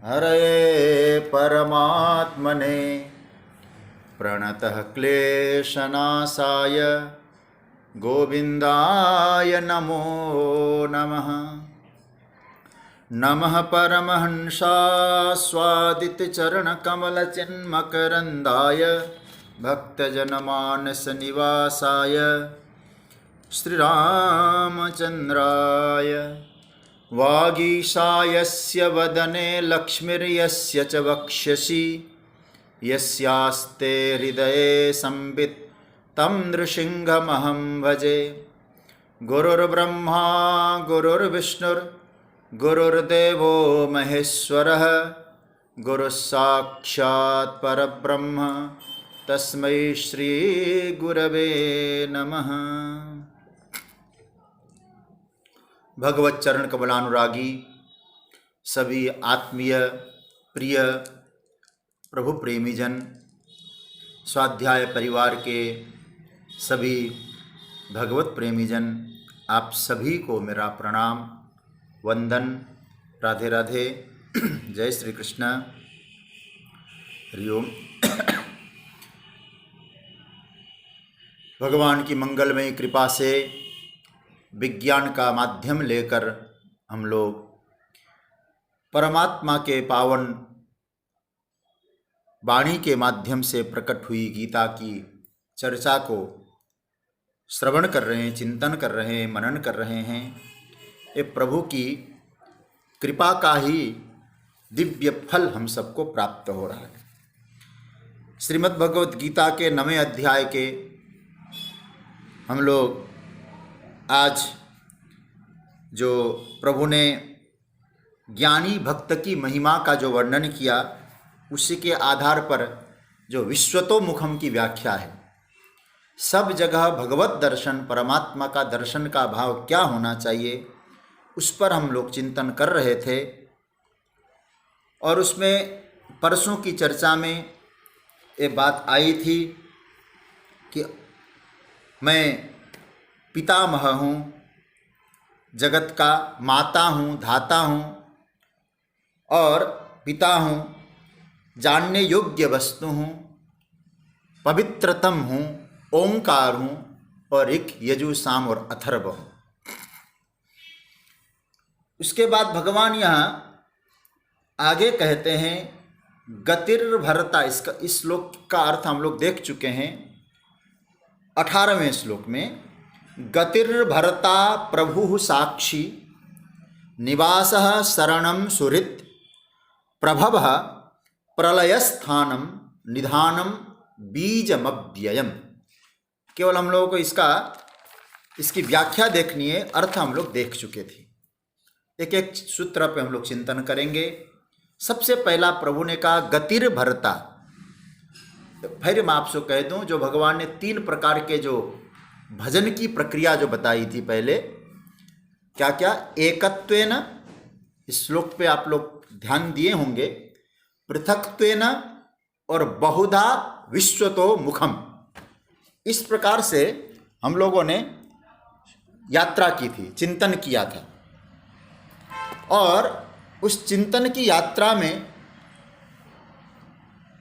हरये परमात्मने प्रणतः क्लेशनाशाय गोविन्दाय नमो नमः। नमः परमहंसास्वादितचरणकमलचिन्मकरन्दाय भक्तजनमानसनिवासाय श्रीरामचन्द्राय वागीशायस्य वदने लक्ष्मीर्यस्य च वक्ष्यसि यस्यास्ते हृदये संवित् तं नृसिंहमहं भजे। गुरुर्ब्रह्मा गुरुर्विष्णुर्गुरुर्देवो महेश्वरः गुरुस्साक्षात् परब्रह्म तस्मै श्री गुरवे नमः। भगवत चरण कमलानुरागी सभी आत्मीय प्रिय प्रभु प्रेमीजन, स्वाध्याय परिवार के सभी भगवत प्रेमीजन, आप सभी को मेरा प्रणाम वंदन। राधे राधे। जय श्री कृष्ण। हरि ओम। भगवान की मंगलमयी कृपा से विज्ञान का माध्यम लेकर हम लोग परमात्मा के पावन वाणी के माध्यम से प्रकट हुई गीता की चर्चा को श्रवण कर रहे हैं, चिंतन कर रहे हैं, मनन कर रहे हैं। ये प्रभु की कृपा का ही दिव्य फल हम सबको प्राप्त हो रहा है। श्रीमद् भगवत गीता के 9वें अध्याय के हम लोग आज जो प्रभु ने ज्ञानी भक्त की महिमा का जो वर्णन किया, उसी के आधार पर जो विश्वतोमुखम की व्याख्या है, सब जगह भगवत दर्शन, परमात्मा का दर्शन का भाव क्या होना चाहिए, उस पर हम लोग चिंतन कर रहे थे। और उसमें परसों की चर्चा में ये बात आई थी कि मैं पितामह हूँ, जगत का माता हूँ, धाता हूँ और पिता हूँ, जानने योग्य वस्तु हूँ, पवित्रतम हूँ, ओंकार हूँ और ऋक्, यजु, साम और अथर्व हूँ। उसके बाद भगवान यहाँ आगे कहते हैं गतिर्भरता। इस श्लोक का अर्थ हम लोग देख चुके हैं 18वें श्लोक में। गतिर्भरता प्रभु साक्षी निवासः शरणं सुहृत् प्रभवः प्रलयस्थानम निधानम बीजमव्ययम। केवल हम लोगों को इसकी व्याख्या देखनी है, अर्थ हम लोग देख चुके थे। एक एक सूत्र पे हम लोग चिंतन करेंगे। सबसे पहला प्रभु ने कहा गतिर्भरता। फिर मैं आपसे कह दूं, जो भगवान ने 3 प्रकार के जो भजन की प्रक्रिया जो बताई थी पहले, क्या क्या? एकत्वेन, इस श्लोक पे आप लोग ध्यान दिए होंगे, पृथक्त्वेन और बहुधा विश्वतो मुखम। इस प्रकार से हम लोगों ने यात्रा की थी, चिंतन किया था। और उस चिंतन की यात्रा में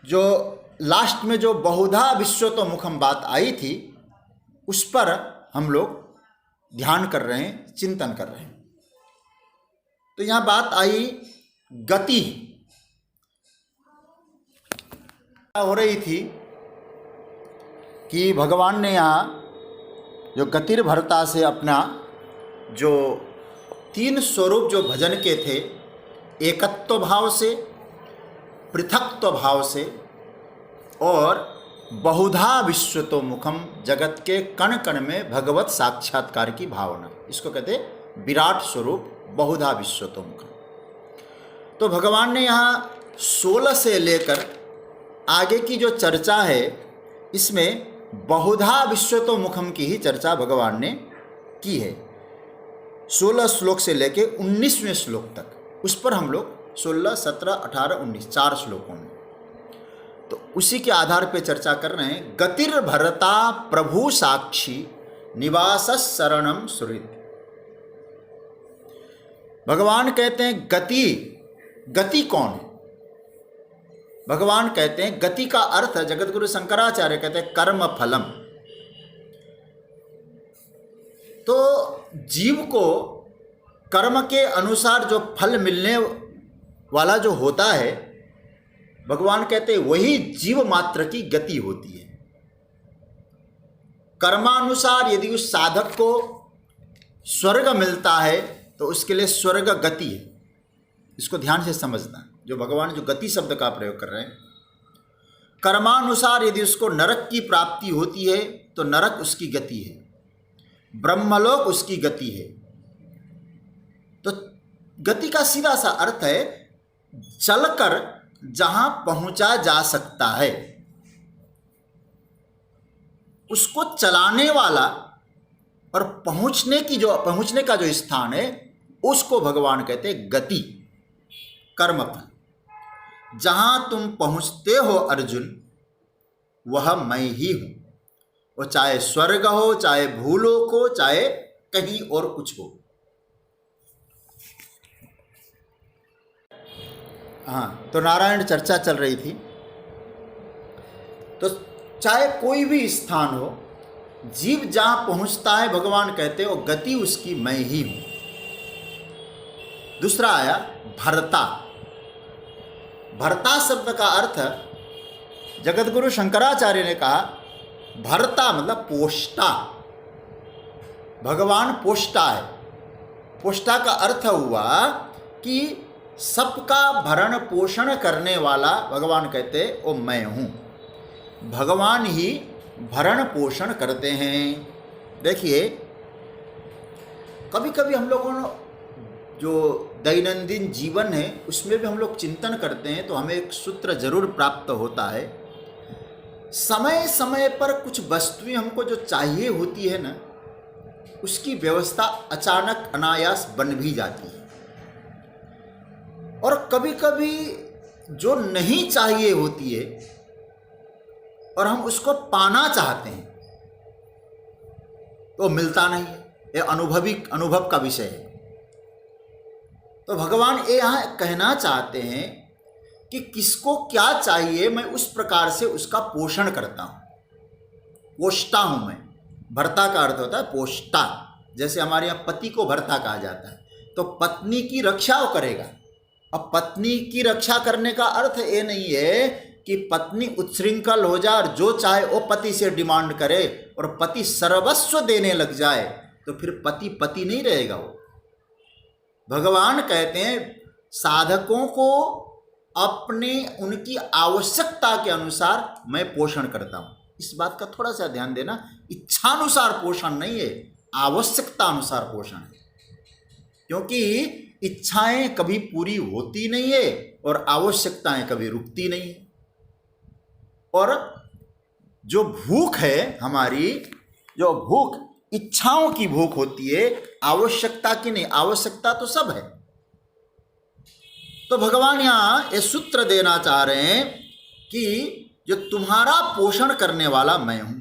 जो लास्ट में जो बहुधा विश्वतो मुखम बात आई थी, उस पर हम लोग ध्यान कर रहे हैं, चिंतन कर रहे हैं। तो यहाँ बात आई गति हो रही थी कि भगवान ने यहाँ जो गतिर्भरता से अपना जो 3 स्वरूप जो भजन के थे, एकत्व भाव से, पृथक्त्व भाव से और बहुधा विश्वतो मुखम, जगत के कण कण में भगवत साक्षात्कार की भावना, इसको कहते विराट स्वरूप बहुधा विश्वतो मुखम। तो भगवान ने यहाँ 16 से लेकर आगे की जो चर्चा है, इसमें बहुधा विश्वतो मुखम की ही चर्चा भगवान ने की है। 16 श्लोक से लेके 19वें श्लोक तक, उस पर हम लोग 16, 17, 18, 19 4 श्लोकों में, तो उसी के आधार पर चर्चा कर रहे हैं। गतिर्भरता प्रभु साक्षी निवास शरणम सुहृत्। भगवान कहते हैं गति कौन है? भगवान कहते हैं गति का अर्थ, जगत गुरु शंकराचार्य कहते हैं कर्म फलम। तो जीव को कर्म के अनुसार जो फल मिलने वाला जो होता है, भगवान कहते हैं वही जीव मात्र की गति होती है। कर्मानुसार यदि उस साधक को स्वर्ग मिलता है तो उसके लिए स्वर्ग गति है। इसको ध्यान से समझना, जो भगवान जो गति शब्द का प्रयोग कर रहे हैं। कर्मानुसार यदि उसको नरक की प्राप्ति होती है तो नरक उसकी गति है, ब्रह्मलोक उसकी गति है। तो गति का सीधा सा अर्थ है चलकर जहां पहुंचा जा सकता है, उसको चलाने वाला और पहुंचने का जो स्थान है उसको भगवान कहते हैं गति, कर्मफल। जहां तुम पहुंचते हो अर्जुन, वह मैं ही हूं। वो चाहे स्वर्ग हो, चाहे भूलोक हो, चाहे कहीं और कुछ हो। हाँ, तो नारायण चर्चा चल रही थी। तो चाहे कोई भी स्थान हो, जीव जहां पहुंचता है भगवान कहते हो गति उसकी मैं ही हूं। दूसरा आया भर्ता। भर्ता शब्द का अर्थ जगत गुरु शंकराचार्य ने कहा भर्ता मतलब पोष्टा। भगवान पोष्टा है। पोष्टा का अर्थ हुआ कि सबका भरण पोषण करने वाला भगवान कहते वो मैं हूँ। भगवान ही भरण पोषण करते हैं। देखिए कभी कभी हम लोगों ने जो दैनंदिन जीवन है उसमें भी हम लोग चिंतन करते हैं तो हमें एक सूत्र जरूर प्राप्त होता है। समय समय पर कुछ वस्तुएं हमको जो चाहिए होती है ना, उसकी व्यवस्था अचानक अनायास बन भी जाती है। और कभी कभी जो नहीं चाहिए होती है और हम उसको पाना चाहते हैं तो मिलता नहीं है। ये अनुभव का विषय है। तो भगवान ये यहाँ कहना चाहते हैं कि किसको क्या चाहिए, मैं उस प्रकार से उसका पोषण करता हूँ, पोषता हूँ मैं। भर्ता का अर्थ होता है पोषता। जैसे हमारे यहाँ पति को भर्ता कहा जाता है, तो पत्नी की रक्षा वो करेगा। अब पत्नी की रक्षा करने का अर्थ ये नहीं है कि पत्नी उच्छृंखल हो जाए और जो चाहे वो पति से डिमांड करे और पति सर्वस्व देने लग जाए, तो फिर पति पति नहीं रहेगा वो। भगवान कहते हैं साधकों को अपने उनकी आवश्यकता के अनुसार मैं पोषण करता हूँ। इस बात का थोड़ा सा ध्यान देना, इच्छानुसार पोषण नहीं है, आवश्यकता अनुसार पोषण है। क्योंकि इच्छाएं कभी पूरी होती नहीं है और आवश्यकताएं कभी रुकती नहीं है। और जो भूख है हमारी, जो भूख इच्छाओं की भूख होती है, आवश्यकता की नहीं। आवश्यकता तो सब है। तो भगवान यहाँ ये सूत्र देना चाह रहे हैं कि जो तुम्हारा पोषण करने वाला मैं हूं।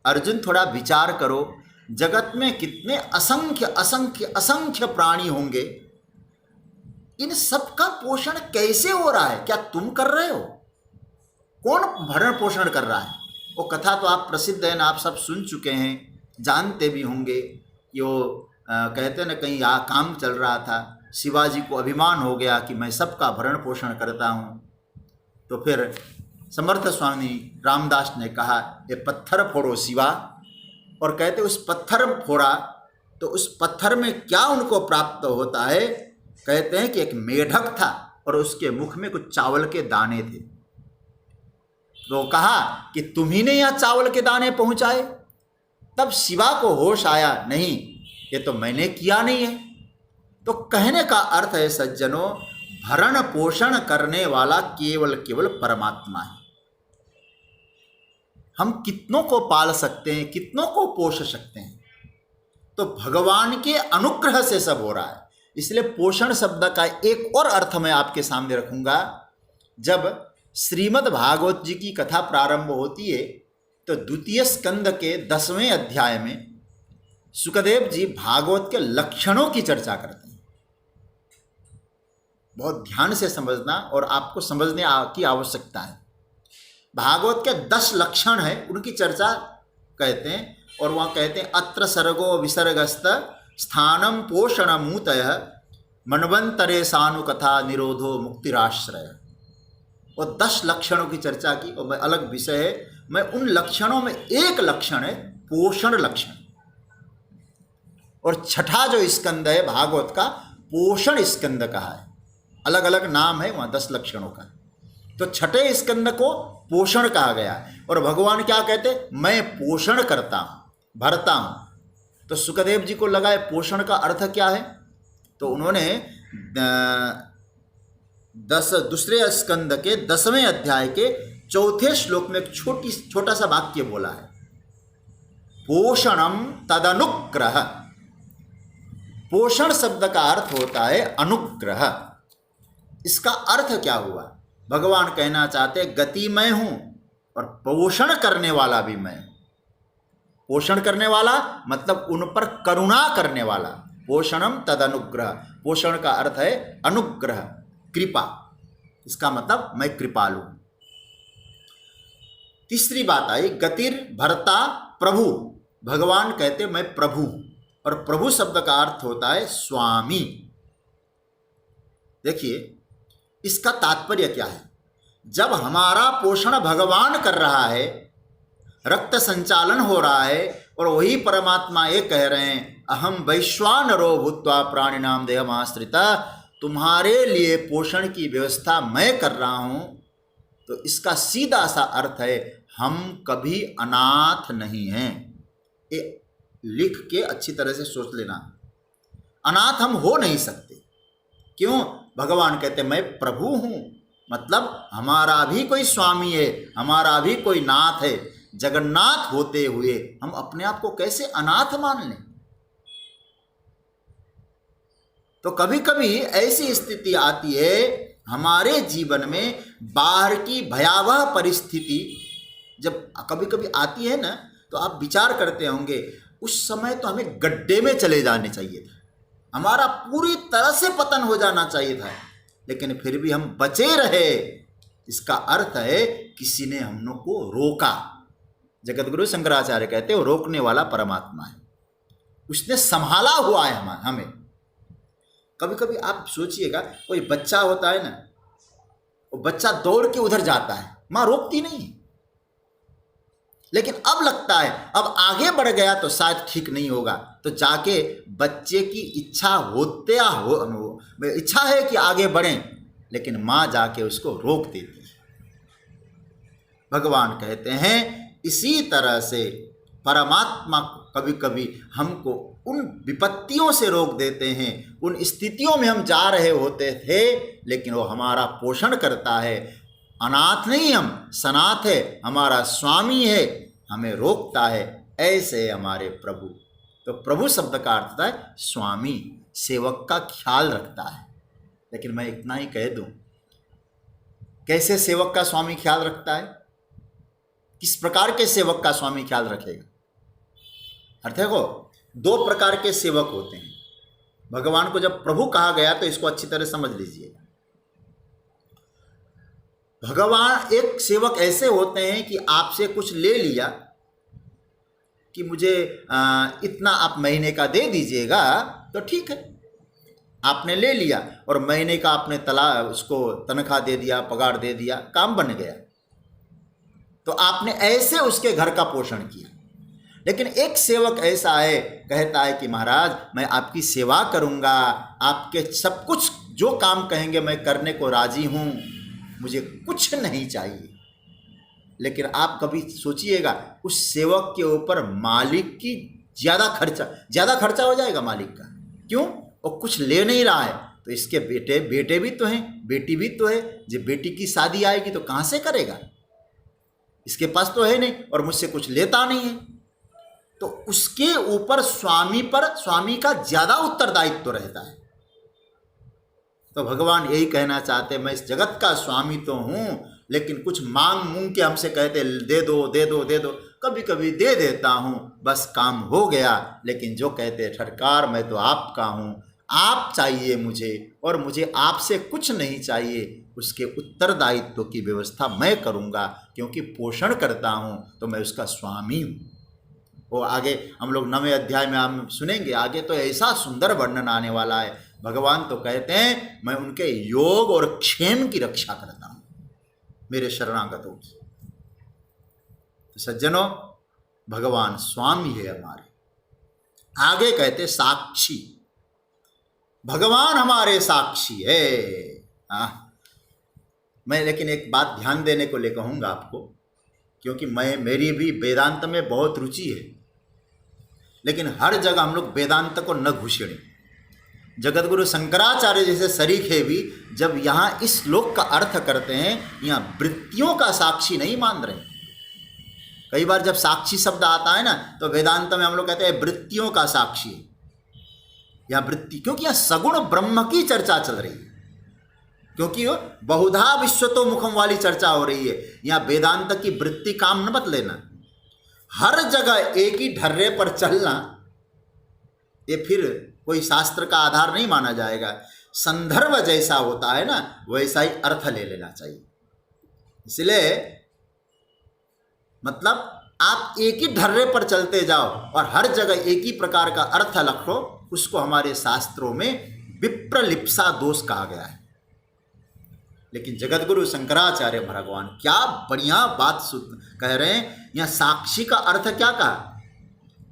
अर्जुन थोड़ा विचार करो, जगत में कितने असंख्य असंख्य असंख्य प्राणी होंगे, इन सब का पोषण कैसे हो रहा है? क्या तुम कर रहे हो? कौन भरण पोषण कर रहा है? वो कथा तो आप प्रसिद्ध है ना, आप सब सुन चुके हैं, जानते भी होंगे। यो कहते ना, कहीं काम चल रहा था, शिवाजी को अभिमान हो गया कि मैं सबका भरण पोषण करता हूँ। तो फिर समर्थ स्वामी रामदास ने कहा ये पत्थर फोड़ो शिवा, और कहते उस पत्थर फोड़ा तो उस पत्थर में क्या उनको प्राप्त होता है? कहते हैं कि एक मेढक था और उसके मुख में कुछ चावल के दाने थे। तो कहा कि तुम ही ने यहाँ चावल के दाने पहुँचाए। तब शिवा को होश आया, नहीं ये तो मैंने किया नहीं है। तो कहने का अर्थ है सज्जनों, भरण पोषण करने वाला केवल केवल परमात्मा है। हम कितनों को पाल सकते हैं, कितनों को पोष सकते हैं? तो भगवान के अनुग्रह से सब हो रहा है। इसलिए पोषण शब्द का एक और अर्थ मैं आपके सामने रखूंगा। जब श्रीमद् भागवत जी की कथा प्रारंभ होती है तो द्वितीय स्कंद के 10वें अध्याय में सुखदेव जी भागवत के लक्षणों की चर्चा करते हैं। बहुत ध्यान से समझना और आपको समझने की आवश्यकता है। भागवत के 10 लक्षण है, उनकी चर्चा कहते हैं, और वहाँ कहते हैं अत्र सर्गो विसर्गस्त स्थानम पोषण मूतय मनवंतरे सानुकथा निरोधो मुक्तिराश्रय। और 10 लक्षणों की चर्चा की, और अलग विषय है। मैं उन लक्षणों में एक लक्षण है पोषण लक्षण, और छठा जो स्कंद है भागवत का पोषण स्कंद कहा है। अलग अलग नाम है वहाँ 10 लक्षणों का। तो छठे स्कंद को पोषण कहा गया है। और भगवान क्या कहते, मैं पोषण करता हूँ, भरता हूँ। तो सुखदेव जी को लगा पोषण का अर्थ क्या है, तो उन्होंने दूसरे स्कंद के 10वें अध्याय के 4थे श्लोक में एक छोटा सा वाक्य बोला है, पोषणम तदनुग्रह। पोषण शब्द का अर्थ होता है अनुग्रह। इसका अर्थ क्या हुआ, भगवान कहना चाहते गति मैं हूं और पोषण करने वाला भी मैं। पोषण करने वाला मतलब उन पर करुणा करने वाला। पोषणम तद अनुग्रह, पोषण का अर्थ है अनुग्रह, कृपा। इसका मतलब मैं कृपालु। तीसरी बात आई गतिर भरता प्रभु। भगवान कहते मैं प्रभु, और प्रभु शब्द का अर्थ होता है स्वामी। देखिए इसका तात्पर्य क्या है, जब हमारा पोषण भगवान कर रहा है, रक्त संचालन हो रहा है, और वही परमात्मा ये कह रहे हैं अहम वैश्वानरो भूत्वा प्राणिनाम देहमाश्रिता, तुम्हारे लिए पोषण की व्यवस्था मैं कर रहा हूं, तो इसका सीधा सा अर्थ है हम कभी अनाथ नहीं हैं। ये लिख के अच्छी तरह से सोच लेना, अनाथ हम हो नहीं सकते। क्यों, भगवान कहते मैं प्रभु हूं, मतलब हमारा भी कोई स्वामी है, हमारा भी कोई नाथ है। जगन्नाथ होते हुए हम अपने आप को कैसे अनाथ मान लें। तो कभी कभी ऐसी स्थिति आती है हमारे जीवन में, बाहर की भयावह परिस्थिति जब कभी कभी आती है ना, तो आप विचार करते होंगे उस समय तो हमें गड्ढे में चले जाने चाहिए था, हमारा पूरी तरह से पतन हो जाना चाहिए था, लेकिन फिर भी हम बचे रहे। इसका अर्थ है किसी ने हम लोग को रोका। जगतगुरु शंकराचार्य कहते हैं वो रोकने वाला परमात्मा है, उसने संभाला हुआ है हमें। कभी कभी आप सोचिएगा कोई बच्चा होता है ना, वो बच्चा दौड़ के उधर जाता है, माँ रोकती नहीं है, लेकिन अब लगता है अब आगे बढ़ गया तो शायद ठीक नहीं होगा, तो जाके बच्चे की इच्छा इच्छा है कि आगे बढ़ें, लेकिन माँ जाके उसको रोक देती है। भगवान कहते हैं इसी तरह से परमात्मा कभी कभी हमको उन विपत्तियों से रोक देते हैं, उन स्थितियों में हम जा रहे होते थे, लेकिन वो हमारा पोषण करता है। अनाथ नहीं, हम सनाथ है, हमारा स्वामी है, हमें रोकता है। ऐसे हमारे प्रभु। तो प्रभु शब्द का अर्थ होता है स्वामी, सेवक का ख्याल रखता है। लेकिन मैं इतना ही कह दूं, कैसे सेवक का स्वामी ख्याल रखता है, किस प्रकार के सेवक का स्वामी ख्याल रखेगा। अर्थ है को 2 प्रकार के सेवक होते हैं। भगवान को जब प्रभु कहा गया तो इसको अच्छी तरह समझ लीजिएगा। भगवान एक सेवक ऐसे होते हैं कि आपसे कुछ ले लिया कि मुझे इतना आप महीने का दे दीजिएगा, तो ठीक है, आपने ले लिया और महीने का आपने उसको तनख्वाह दे दिया, पगार दे दिया, काम बन गया, तो आपने ऐसे उसके घर का पोषण किया। लेकिन एक सेवक ऐसा है, कहता है कि महाराज मैं आपकी सेवा करूंगा, आपके सब कुछ जो काम कहेंगे मैं करने को राजी हूं, मुझे कुछ नहीं चाहिए। लेकिन आप कभी सोचिएगा उस सेवक के ऊपर मालिक की ज़्यादा खर्चा हो जाएगा मालिक का। क्यों, वो कुछ ले नहीं रहा है, तो इसके बेटे भी तो हैं, बेटी भी तो है, जब बेटी की शादी आएगी तो कहाँ से करेगा, इसके पास तो है नहीं और मुझसे कुछ लेता नहीं है, तो उसके ऊपर स्वामी का ज़्यादा उत्तरदायित्व तो रहता है। तो भगवान यही कहना चाहते हैं मैं इस जगत का स्वामी तो हूँ, लेकिन कुछ मांग के हमसे कहते दे दो दे दो दे दो, कभी कभी दे देता हूँ, बस काम हो गया। लेकिन जो कहते सरकार मैं तो आपका हूँ, आप चाहिए मुझे और मुझे आपसे कुछ नहीं चाहिए, उसके उत्तरदायित्व की व्यवस्था मैं करूँगा, क्योंकि पोषण करता हूँ तो मैं उसका स्वामी हूँ। वो आगे हम लोग 9वें अध्याय में हम सुनेंगे, आगे तो ऐसा सुंदर वर्णन आने वाला है। भगवान तो कहते हैं मैं उनके योग और क्षेम की रक्षा करता हूँ, मेरे शरणागतों की। तो सज्जनों, भगवान स्वामी है हमारे। आगे कहते साक्षी, भगवान हमारे साक्षी है। मैं लेकिन एक बात ध्यान देने को ले कहूँगा आपको, क्योंकि मेरी भी वेदांत में बहुत रुचि है, लेकिन हर जगह हम लोग वेदांत को न घुसेड़ें। जगतगुरु शंकराचार्य जैसे सरीखे भी जब यहाँ इस श्लोक का अर्थ करते हैं, यहाँ वृत्तियों का साक्षी नहीं मान रहे। कई बार जब साक्षी शब्द आता है ना, तो वेदांत में हम लोग कहते हैं वृत्तियों का साक्षी है। यहाँ वृत्ति, क्योंकि यहाँ सगुण ब्रह्म की चर्चा चल रही है, क्योंकि बहुधा विश्वतो मुखम वाली चर्चा हो रही है। यहाँ वेदांत की वृत्ति काम न मत लेना। हर जगह एक ही ढर्रे पर चलना, ये फिर कोई शास्त्र का आधार नहीं माना जाएगा। संदर्भ जैसा होता है ना, वैसा ही अर्थ ले लेना चाहिए। इसलिए मतलब आप एक ही ढर्रे पर चलते जाओ और हर जगह एक ही प्रकार का अर्थ रखो, उसको हमारे शास्त्रों में विप्रलिप्सा दोष कहा गया है। लेकिन जगतगुरु शंकराचार्य भगवान क्या बढ़िया बात कह रहे हैं। यहाँ साक्षी का अर्थ क्या कहा,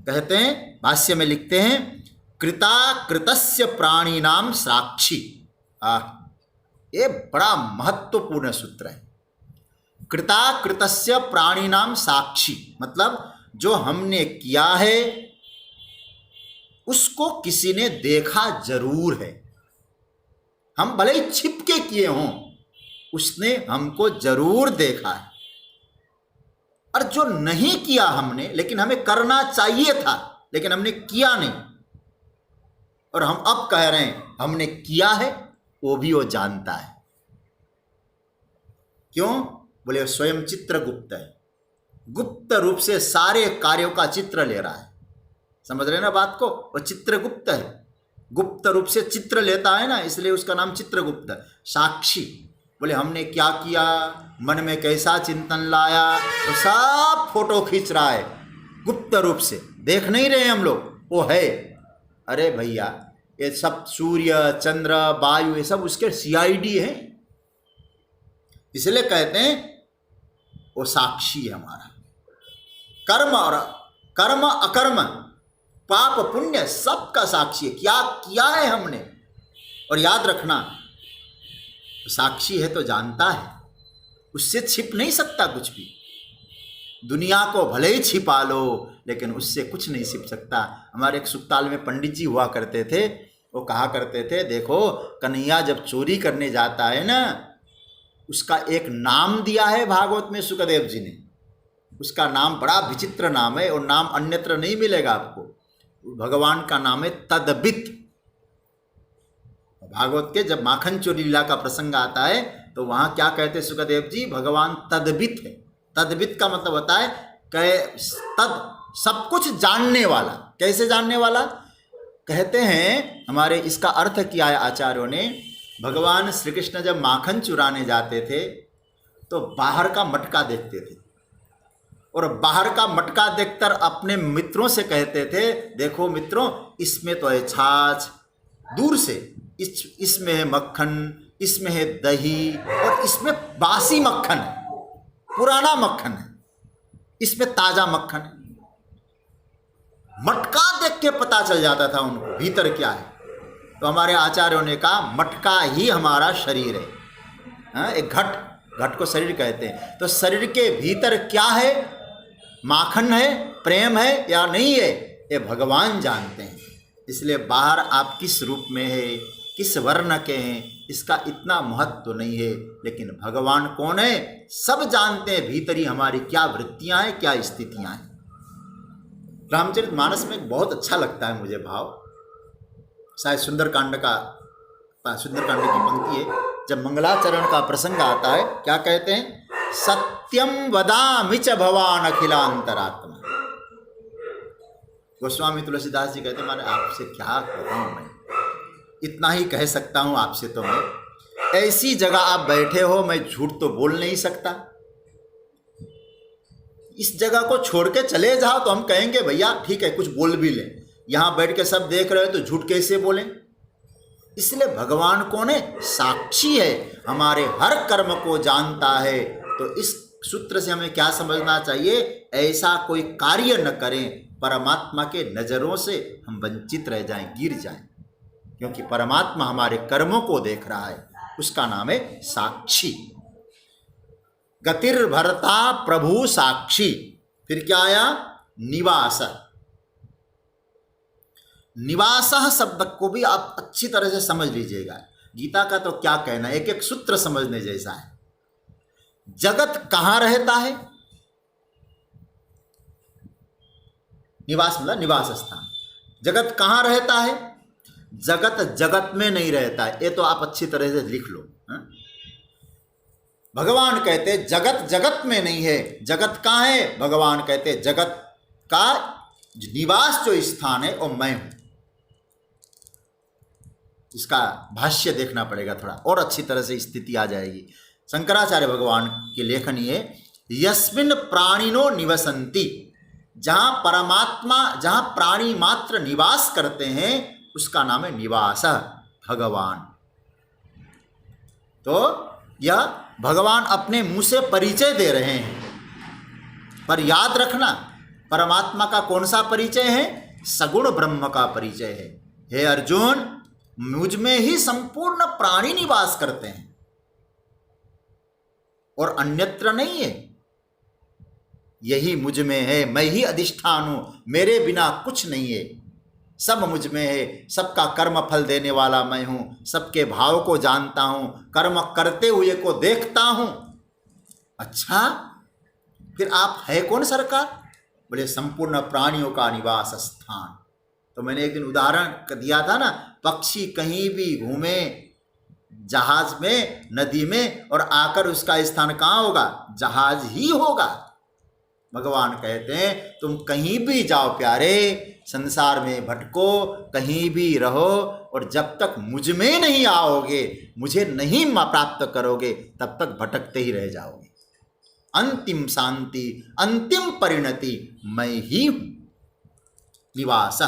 कहते हैं, भाष्य में लिखते हैं, कृता कृतस्य प्राणिनाम साक्षी। ये बड़ा महत्वपूर्ण सूत्र है। कृता कृतस्य प्राणिनाम साक्षी मतलब जो हमने किया है उसको किसी ने देखा जरूर है। हम भले ही छिप के किए हों, उसने हमको जरूर देखा है। और जो नहीं किया हमने, लेकिन हमें करना चाहिए था, लेकिन हमने किया नहीं, और हम अब कह रहे हैं हमने किया है, वो भी वो जानता है। क्यों? बोले स्वयं चित्रगुप्त है, गुप्त रूप से सारे कार्यों का चित्र ले रहा है। समझ रहे ना बात को? वो चित्रगुप्त है, गुप्त रूप से चित्र लेता है ना, इसलिए उसका नाम चित्रगुप्त। साक्षी बोले हमने क्या किया, मन में कैसा चिंतन लाया, तो सब फोटो खींच रहा है गुप्त रूप से, देख नहीं रहे हम लोग, वो है। अरे भैया, ये सब सूर्य चंद्र वायु ये सब उसके CID हैं, इसलिए कहते हैं वो साक्षी है हमारा। कर्म और कर्म अकर्म पाप पुण्य सबका साक्षी है, क्या किया है हमने। और याद रखना, साक्षी है तो जानता है, उससे छिप नहीं सकता कुछ भी। दुनिया को भले ही छिपा लो, लेकिन उससे कुछ नहीं छिप सकता। हमारे एक सुखताल में पंडित जी हुआ करते थे, वो कहा करते थे, देखो कन्हैया जब चोरी करने जाता है ना, उसका एक नाम दिया है भागवत में सुखदेव जी ने। उसका नाम बड़ा विचित्र नाम है, और नाम अन्यत्र नहीं मिलेगा आपको। भगवान का नाम है तद्वित। भागवत के जब माखन चोरी लीला का प्रसंग आता है, तो वहाँ क्या कहते सुखदेव जी, भगवान तद्वित है। तद्वित का मतलब होता है तद सब कुछ जानने वाला। कैसे जानने वाला? कहते हैं हमारे, इसका अर्थ किया है आचार्यों ने, भगवान श्री कृष्ण जब माखन चुराने जाते थे तो बाहर का मटका देखते थे, और बाहर का मटका देखकर अपने मित्रों से कहते थे, देखो मित्रों, इसमें तो है छाछ, दूर से इसमें है मक्खन, इसमें है दही, और इसमें बासी मक्खन है, पुराना मक्खन है, इसमें ताजा मक्खन है। मटका देख के पता चल जाता था उनको भीतर क्या है। तो हमारे आचार्यों ने कहा मटका ही हमारा शरीर है। हाँ, एक घट को शरीर कहते हैं। तो शरीर के भीतर क्या है, माखन है, प्रेम है या नहीं है, ये भगवान जानते हैं। इसलिए बाहर आप किस रूप में है, किस वर्ण के हैं, इसका इतना महत्व तो नहीं है, लेकिन भगवान कौन है सब जानते हैं। भीतरी हमारी क्या वृत्तियां हैं, क्या स्थितियां हैं। रामचरितमानस में बहुत अच्छा लगता है मुझे भाव, शायद सुंदरकांड की पंक्ति है, जब मंगलाचरण का प्रसंग आता है, क्या कहते हैं, सत्यम वदामि च भवान अखिलांतरात्मा। गोस्वामी तुलसीदास जी कहते हैं, माने आपसे क्या कहूँ मैं, इतना ही कह सकता हूँ आपसे। तो मैं, ऐसी जगह आप बैठे हो, मैं झूठ तो बोल नहीं सकता। इस जगह को छोड़ के चले जाओ तो हम कहेंगे भैया ठीक है कुछ बोल भी लें, यहाँ बैठ के सब देख रहे हो तो झूठ कैसे बोलें। इसलिए भगवान कौन है? साक्षी है, हमारे हर कर्म को जानता है। तो इस सूत्र से हमें क्या समझना चाहिए? ऐसा कोई कार्य न करें परमात्मा के नजरों से हम वंचित रह जाएं, गिर जाएं, क्योंकि परमात्मा हमारे कर्मों को देख रहा है। उसका नाम है साक्षी। गतिर्भरता प्रभु साक्षी। फिर क्या आया? निवास। निवास शब्द को भी आप अच्छी तरह से समझ लीजिएगा। गीता का तो क्या कहना, एक एक सूत्र समझने जैसा है। जगत कहां रहता है? निवास मतलब निवास स्थान। जगत कहां रहता है? जगत जगत में नहीं रहता है, ये तो आप अच्छी तरह से लिख लो। भगवान कहते जगत जगत में नहीं है। जगत कहां है? भगवान कहते जगत का निवास जो स्थान है वो मैं हूं। इसका भाष्य देखना पड़ेगा, थोड़ा और अच्छी तरह से स्थिति आ जाएगी। शंकराचार्य भगवान की लेखनी है, यस्मिन प्राणिनो निवसंति। जहां परमात्मा, जहां प्राणी मात्र निवास करते हैं उसका नाम है निवास, भगवान। तो यह भगवान अपने मुंह से परिचय दे रहे हैं। पर याद रखना, परमात्मा का कौन सा परिचय है? सगुण ब्रह्म का परिचय है। हे अर्जुन, मुझ में ही संपूर्ण प्राणी निवास करते हैं और अन्यत्र नहीं है। यही मुझ में है, मैं ही अधिष्ठान हूं, मेरे बिना कुछ नहीं है। सब मुझ में है, सबका कर्म फल देने वाला मैं हूं, सबके भाव को जानता हूं, कर्म करते हुए को देखता हूं। अच्छा, फिर आप है कौन सरकार? बोले संपूर्ण प्राणियों का निवास स्थान। तो मैंने एक दिन उदाहरण दिया था ना, पक्षी कहीं भी घूमे, जहाज में, नदी में, और आकर उसका स्थान कहाँ होगा? जहाज ही होगा। भगवान कहते हैं तुम कहीं भी जाओ प्यारे, संसार में भटको, कहीं भी रहो, और जब तक मुझ में नहीं आओगे, मुझे नहीं प्राप्त करोगे, तब तक भटकते ही रह जाओगे। अंतिम शांति, अंतिम परिणति मैं ही हूं। निवास,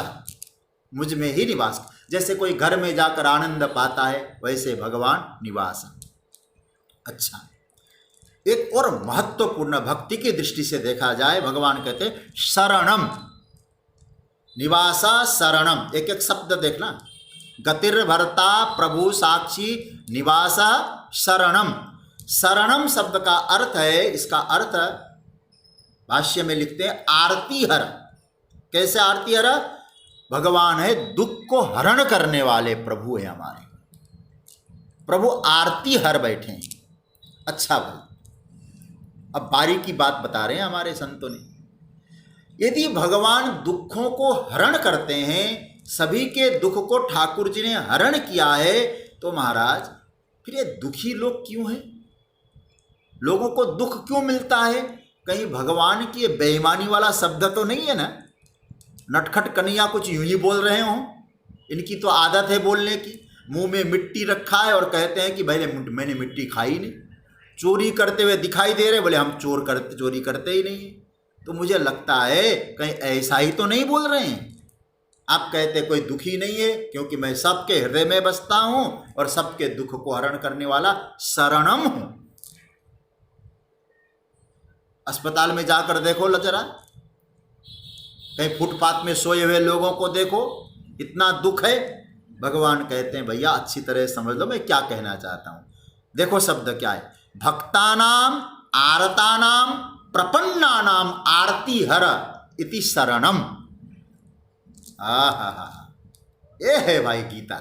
मुझ में ही निवास। जैसे कोई घर में जाकर आनंद पाता है, वैसे भगवान निवास। अच्छा, एक और महत्वपूर्ण भक्ति की दृष्टि से देखा जाए, भगवान कहते हैं शरणम, निवासा शरणम। एक एक शब्द देखना, गतिर्भरता प्रभु साक्षी निवासा शरणम। शरणम शब्द का अर्थ है, इसका अर्थ भाष्य में लिखते हैं आरती हर। कैसे आरती हर? भगवान है दुख को हरण करने वाले प्रभु है हमारे। प्रभु आरती हर बैठे हैं। अच्छा भाई, अब बारीकी बात बता रहे हैं हमारे संतों ने। यदि भगवान दुखों को हरण करते हैं, सभी के दुख को ठाकुर जी ने हरण किया है, तो महाराज फिर ये दुखी लोग क्यों हैं? लोगों को दुख क्यों मिलता है? कहीं भगवान की बेईमानी वाला शब्द तो नहीं है ना? नटखट कन्हैया कुछ यूं ही बोल रहे हो? इनकी तो आदत है बोलने की, मुंह में मिट्टी रखा है और कहते हैं कि भाई मैंने मिट्टी खाई नहीं। चोरी करते हुए दिखाई दे रहे, बोले हम चोरी करते ही नहीं। तो मुझे लगता है कहीं ऐसा ही तो नहीं बोल रहे हैं। आप कहते कोई दुखी नहीं है, क्योंकि मैं सबके हृदय में बसता हूं और सबके दुख को हरण करने वाला शरणम हूं। अस्पताल में जाकर देखो जरा, कहीं फुटपाथ में सोए हुए लोगों को देखो, इतना दुख है। भगवान कहते हैं भैया अच्छी तरह समझ लो मैं क्या कहना चाहता हूं। देखो शब्द क्या है, भक्तानाम आरतानाम प्रपन्नानाम आरती हर इति शरणम। ये है भाई गीता।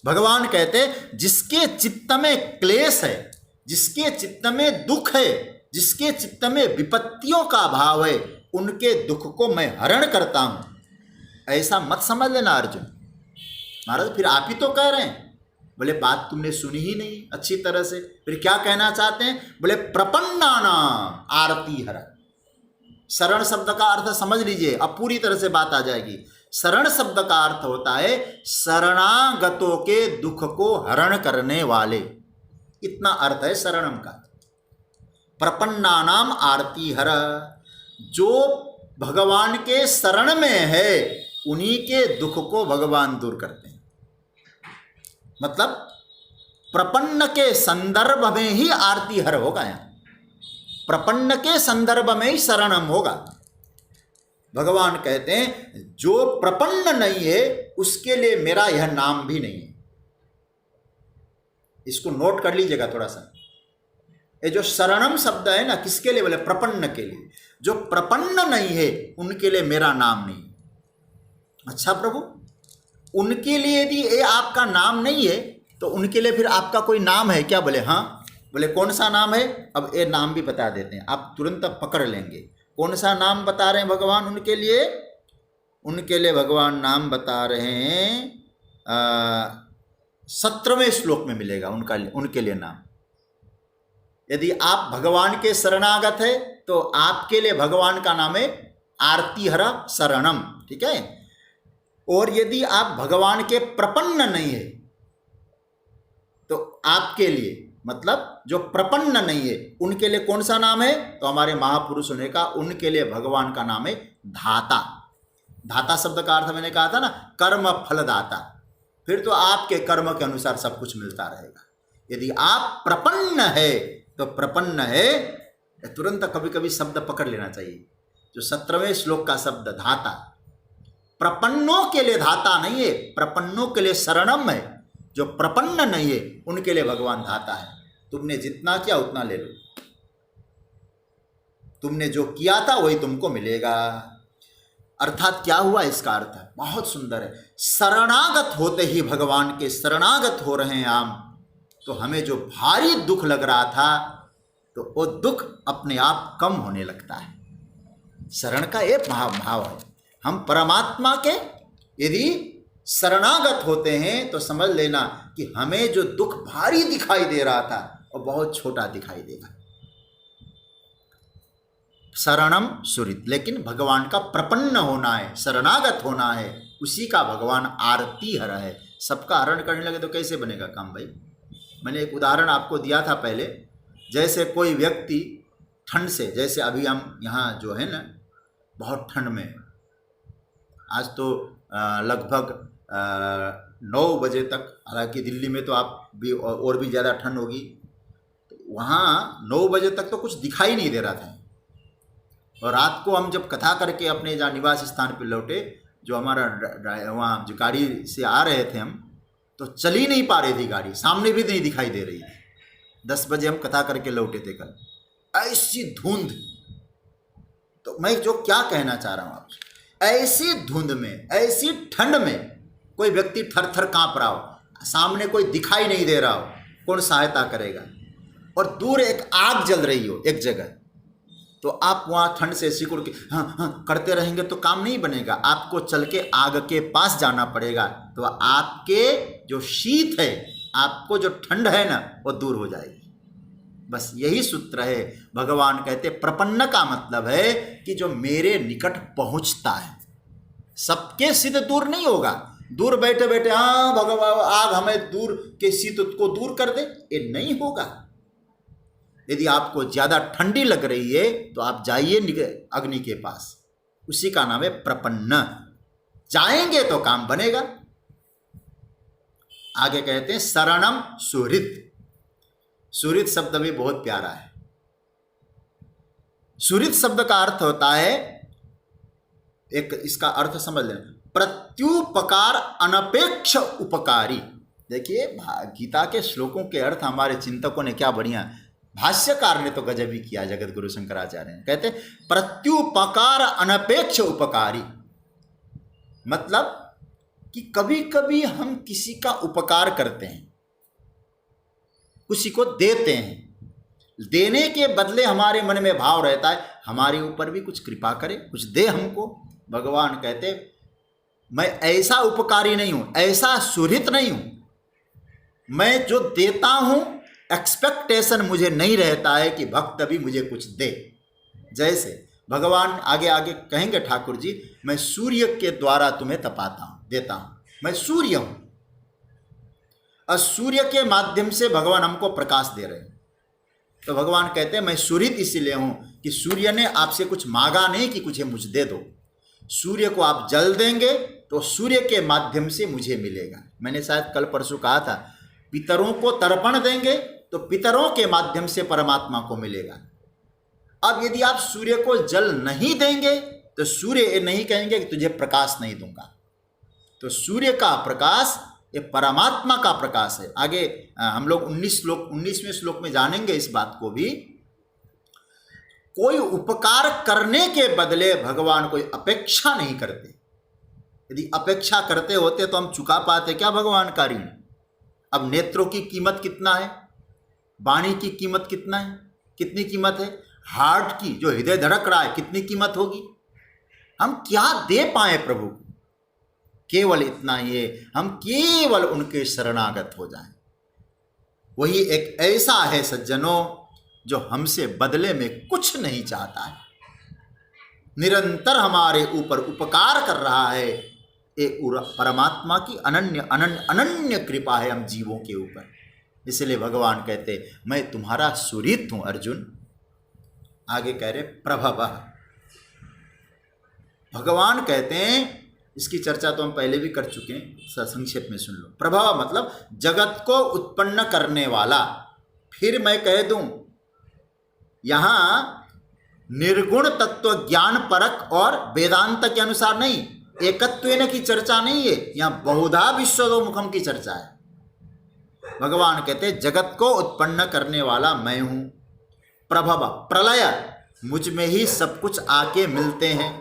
भगवान कहते जिसके चित्त में क्लेश है, जिसके चित्त में दुख है, जिसके चित्त में विपत्तियों का भाव है, उनके दुख को मैं हरण करता हूं। ऐसा मत समझ लेना अर्जुन। महाराज फिर आप ही तो कह रहे हैं। बोले बात तुमने सुनी ही नहीं अच्छी तरह से। फिर क्या कहना चाहते हैं? बोले प्रपन्नानाम आरती हर। शरण शब्द का अर्थ समझ लीजिए, अब पूरी तरह से बात आ जाएगी। शरण शब्द का अर्थ होता है शरणागतों के दुख को हरण करने वाले, इतना अर्थ है शरणम का। प्रपन्नानाम आरती हर, जो भगवान के शरण में है उन्हीं के दुख को भगवान दूर करते हैं। मतलब प्रपन्न के संदर्भ में ही आरती हर होगा, यहाँ प्रपन्न के संदर्भ में ही शरणम होगा। भगवान कहते हैं जो प्रपन्न नहीं है उसके लिए मेरा यह नाम भी नहीं है। इसको नोट कर लीजिएगा थोड़ा सा। ये जो शरणम शब्द है ना, किसके लिए बोले? प्रपन्न के लिए। जो प्रपन्न नहीं है उनके लिए मेरा नाम नहीं। अच्छा प्रभु, उनके लिए यदि ये आपका नाम नहीं है तो उनके लिए फिर आपका कोई नाम है क्या? बोले हाँ। बोले कौन सा नाम है? अब ये नाम भी बता देते हैं, आप तुरंत पकड़ लेंगे। कौन सा नाम बता रहे हैं भगवान उनके लिए? उनके लिए भगवान नाम बता रहे हैं 17वें श्लोक में मिलेगा उनके लिए नाम। यदि आप भगवान के शरणागत है तो आपके लिए भगवान का नाम है आरतीहरा शरणम, ठीक है। और यदि आप भगवान के प्रपन्न नहीं है तो आपके लिए, मतलब जो प्रपन्न नहीं है उनके लिए कौन सा नाम है? तो हमारे महापुरुषों ने कहा उनके लिए भगवान का नाम है धाता। धाता शब्द का अर्थ मैंने कहा था ना, कर्म फलदाता। फिर तो आपके कर्म के अनुसार सब कुछ मिलता रहेगा। यदि आप प्रपन्न है तो प्रपन्न है, तुरंत कभी कभी शब्द पकड़ लेना चाहिए। जो 17वें श्लोक का शब्द धाता, प्रपन्नों के लिए धाता नहीं है, प्रपन्नों के लिए शरणम है। जो प्रपन्न नहीं है उनके लिए भगवान धाता है। तुमने जितना किया उतना ले लो, तुमने जो किया था वही तुमको मिलेगा। अर्थात क्या हुआ? इसका अर्थ है बहुत सुंदर है। शरणागत होते ही भगवान के शरणागत हो रहे हैं हम, तो हमें जो भारी दुख लग रहा था तो वो दुख अपने आप कम होने लगता है। शरण का एक महाभाव है। हम परमात्मा के यदि शरणागत होते हैं तो समझ लेना कि हमें जो दुख भारी दिखाई दे रहा था वो बहुत छोटा दिखाई देगा। शरणम सुरित, लेकिन भगवान का प्रपन्न होना है, शरणागत होना है, उसी का भगवान आरती हर है। सबका हरण करने लगे तो कैसे बनेगा काम भाई? मैंने एक उदाहरण आपको दिया था पहले। जैसे कोई व्यक्ति ठंड से, जैसे अभी हम यहाँ जो है ना बहुत ठंड में, आज तो लगभग 9 बजे तक, हालांकि दिल्ली में तो आप भी और भी ज़्यादा ठंड होगी, तो वहाँ 9 बजे तक तो कुछ दिखाई नहीं दे रहा था। और रात को हम जब कथा करके अपने जहाँ निवास स्थान पर लौटे, जो हमारा वहाँ जो गाड़ी से आ रहे थे हम, तो चल ही नहीं पा रही थी गाड़ी, सामने भी नहीं दिखाई दे रही थी। 10 बजे हम कथा करके लौटे थे कल, ऐसी धुंध। तो मैं जो क्या कहना चाह रहा हूँ आपसे, ऐसी धुंध में, ऐसी ठंड में कोई व्यक्ति थर थर काँप रहा हो, सामने कोई दिखाई नहीं दे रहा हो, कौन सहायता करेगा? और दूर एक आग जल रही हो एक जगह, तो आप वहाँ ठंड से सिकुड़ के हाँ हाँ करते रहेंगे तो काम नहीं बनेगा। आपको चल के आग के पास जाना पड़ेगा, तो आपके जो शीत है, आपको जो ठंड है ना, वो दूर हो जाएगी। बस यही सूत्र है। भगवान कहते प्रपन्न का मतलब है कि जो मेरे निकट पहुँचता है। सबके शीत दूर नहीं होगा। दूर बैठे बैठे हाँ भगवान आग हमें दूर के शीत को दूर कर दे, ये नहीं होगा। यदि आपको ज़्यादा ठंडी लग रही है तो आप जाइए अग्नि के पास, उसी का नाम है प्रपन्न। जाएंगे तो काम बनेगा। आगे कहते हैं शरणम सुहृत। सुहृत शब्द भी बहुत प्यारा है। सुहृत शब्द का अर्थ होता है, एक इसका अर्थ समझ लेना, प्रत्युपकार अनपेक्ष उपकारी। देखिए गीता के श्लोकों के अर्थ हमारे चिंतकों ने क्या बढ़िया, भाष्यकार ने तो गजब ही किया, जगत गुरु शंकराचार्य ने। कहते प्रत्युपकार अनपेक्ष उपकारी, मतलब कि कभी कभी हम किसी का उपकार करते हैं, किसी को देते हैं, देने के बदले हमारे मन में भाव रहता है हमारे ऊपर भी कुछ कृपा करे, कुछ दे हमको। भगवान कहते मैं ऐसा उपकारी नहीं हूं, ऐसा सुहृत नहीं हूं। मैं जो देता हूं एक्सपेक्टेशन मुझे नहीं रहता है कि भक्त भी मुझे कुछ दे। जैसे भगवान आगे आगे कहेंगे ठाकुर जी, मैं सूर्य के द्वारा तुम्हें तपाता हूँ, देता हूँ, मैं सूर्य हूँ। और सूर्य के माध्यम से भगवान हमको प्रकाश दे रहे हैं। तो भगवान कहते हैं मैं सूर्य इसलिए हूँ कि सूर्य ने आपसे कुछ मांगा नहीं कि कुछ मुझे दे दो। सूर्य को आप जल देंगे तो सूर्य के माध्यम से मुझे मिलेगा। मैंने शायद कल परसों कहा था, पितरों को तर्पण देंगे तो पितरों के माध्यम से परमात्मा को मिलेगा। अब यदि आप सूर्य को जल नहीं देंगे तो सूर्य नहीं कहेंगे कि तुझे प्रकाश नहीं दूंगा। तो सूर्य का प्रकाश ये परमात्मा का प्रकाश है। आगे हम लोग 19वें श्लोक में जानेंगे इस बात को भी। कोई उपकार करने के बदले भगवान कोई अपेक्षा नहीं करते। यदि अपेक्षा करते होते तो हम चुका पाते क्या भगवान का ऋण? अब नेत्रों की कीमत कितना है, वाणी की कीमत कितना है, कितनी कीमत है, हार्ट की जो हृदय धड़क रहा है कितनी कीमत होगी? हम क्या दे पाए प्रभु को? केवल इतना ही है, हम केवल उनके शरणागत हो जाएं। वही एक ऐसा है सज्जनों जो हमसे बदले में कुछ नहीं चाहता है, निरंतर हमारे ऊपर उपकार कर रहा है। एक परमात्मा की अनन्य अनन्य अनन्य कृपा है हम जीवों के ऊपर। इसलिए भगवान कहते मैं तुम्हारा सुहृद हूं अर्जुन। आगे कह रहे प्रभव। भगवान कहते हैं, इसकी चर्चा तो हम पहले भी कर चुके हैं, संक्षेप में सुन लो। प्रभव मतलब जगत को उत्पन्न करने वाला। फिर मैं कह दूं, यहां निर्गुण तत्व ज्ञान परक और वेदांत के अनुसार नहीं, एकत्वेन की चर्चा नहीं है, यहां बहुधा विश्वतोमुखम की चर्चा है। भगवान कहते हैं जगत को उत्पन्न करने वाला मैं हूं। प्रभव प्रलय, मुझ में ही सब कुछ आके मिलते हैं।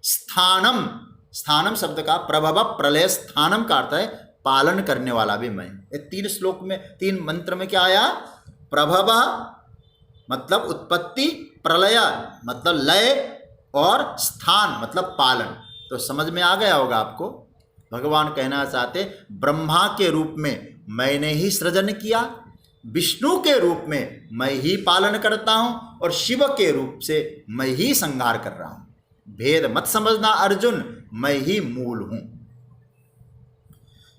स्थानम, स्थानम शब्द का प्रभव प्रलय स्थानम का अर्थ है पालन करने वाला भी मैं। ये 3 श्लोक में 3 मंत्र में क्या आया? प्रभव मतलब उत्पत्ति, प्रलय मतलब लय और स्थान मतलब पालन। तो समझ में आ गया होगा आपको। भगवान कहना चाहते ब्रह्मा के रूप में मैंने ही सृजन किया, विष्णु के रूप में मैं ही पालन करता हूं और शिव के रूप से मैं ही संहार कर रहा हूं। भेद मत समझना अर्जुन, मैं ही मूल हूं।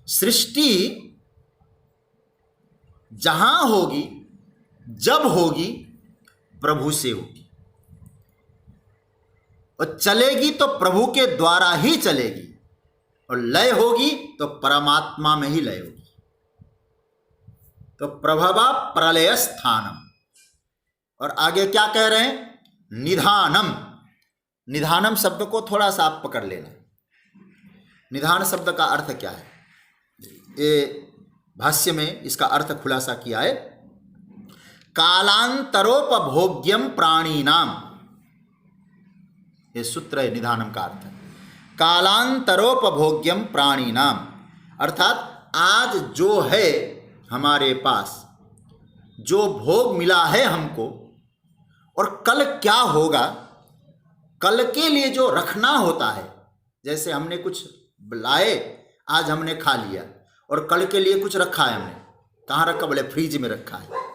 सृष्टि जहां होगी जब होगी प्रभु से होगी, और चलेगी तो प्रभु के द्वारा ही चलेगी, और लय होगी तो परमात्मा में ही लय होगी। तो प्रभवा प्रलय स्थानम। और आगे क्या कह रहे हैं? निधानम। निधानम शब्द को थोड़ा सा आप पकड़ लेना। निधान शब्द का अर्थ क्या है? ये भाष्य में इसका अर्थ खुलासा किया है। कालांतरोपभोग्यम प्राणीनाम, ये सूत्र है निधानम का अर्थ। कालांतरोपभोग्यम प्राणीनाम अर्थात आज जो है हमारे पास, जो भोग मिला है हमको, और कल क्या होगा, कल के लिए जो रखना होता है। जैसे हमने कुछ लाए, आज हमने खा लिया, और कल के लिए कुछ रखा है हमने। कहाँ रखा? बोले फ्रिज में रखा है।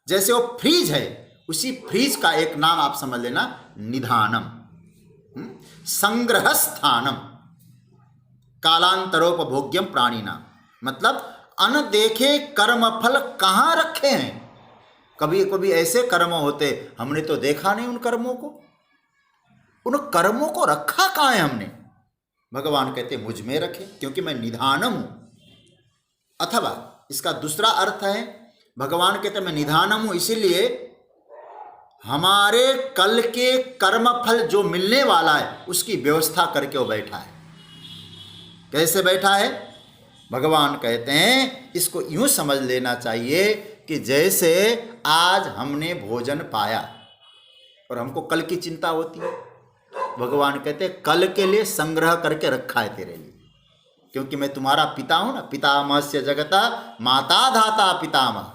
जैसे वो फ्रिज है, उसी फ्रिज का एक नाम आप समझ लेना, निधानम। संग्रह स्थानम कालांतरोपभोग्यम प्राणीनाम मतलब अनदेखे कर्मफल कहाँ रखे हैं। कभी कभी ऐसे कर्म होते हमने तो देखा नहीं उन कर्मों को, उन कर्मों को रखा कहाँ है हमने? भगवान कहते मुझ में रखे, क्योंकि मैं निधानम हूं। अथवा इसका दूसरा अर्थ है, भगवान कहते मैं निधानम हूं इसीलिए हमारे कल के कर्मफल जो मिलने वाला है उसकी व्यवस्था करके वो बैठा है। कैसे बैठा है? भगवान कहते हैं इसको यूं समझ लेना चाहिए कि जैसे आज हमने भोजन पाया और हमको कल की चिंता होती है, भगवान कहते हैं कल के लिए संग्रह करके रखा है तेरे लिए, क्योंकि मैं तुम्हारा पिता हूं ना। पितामहस्य जगता माता धाता पितामह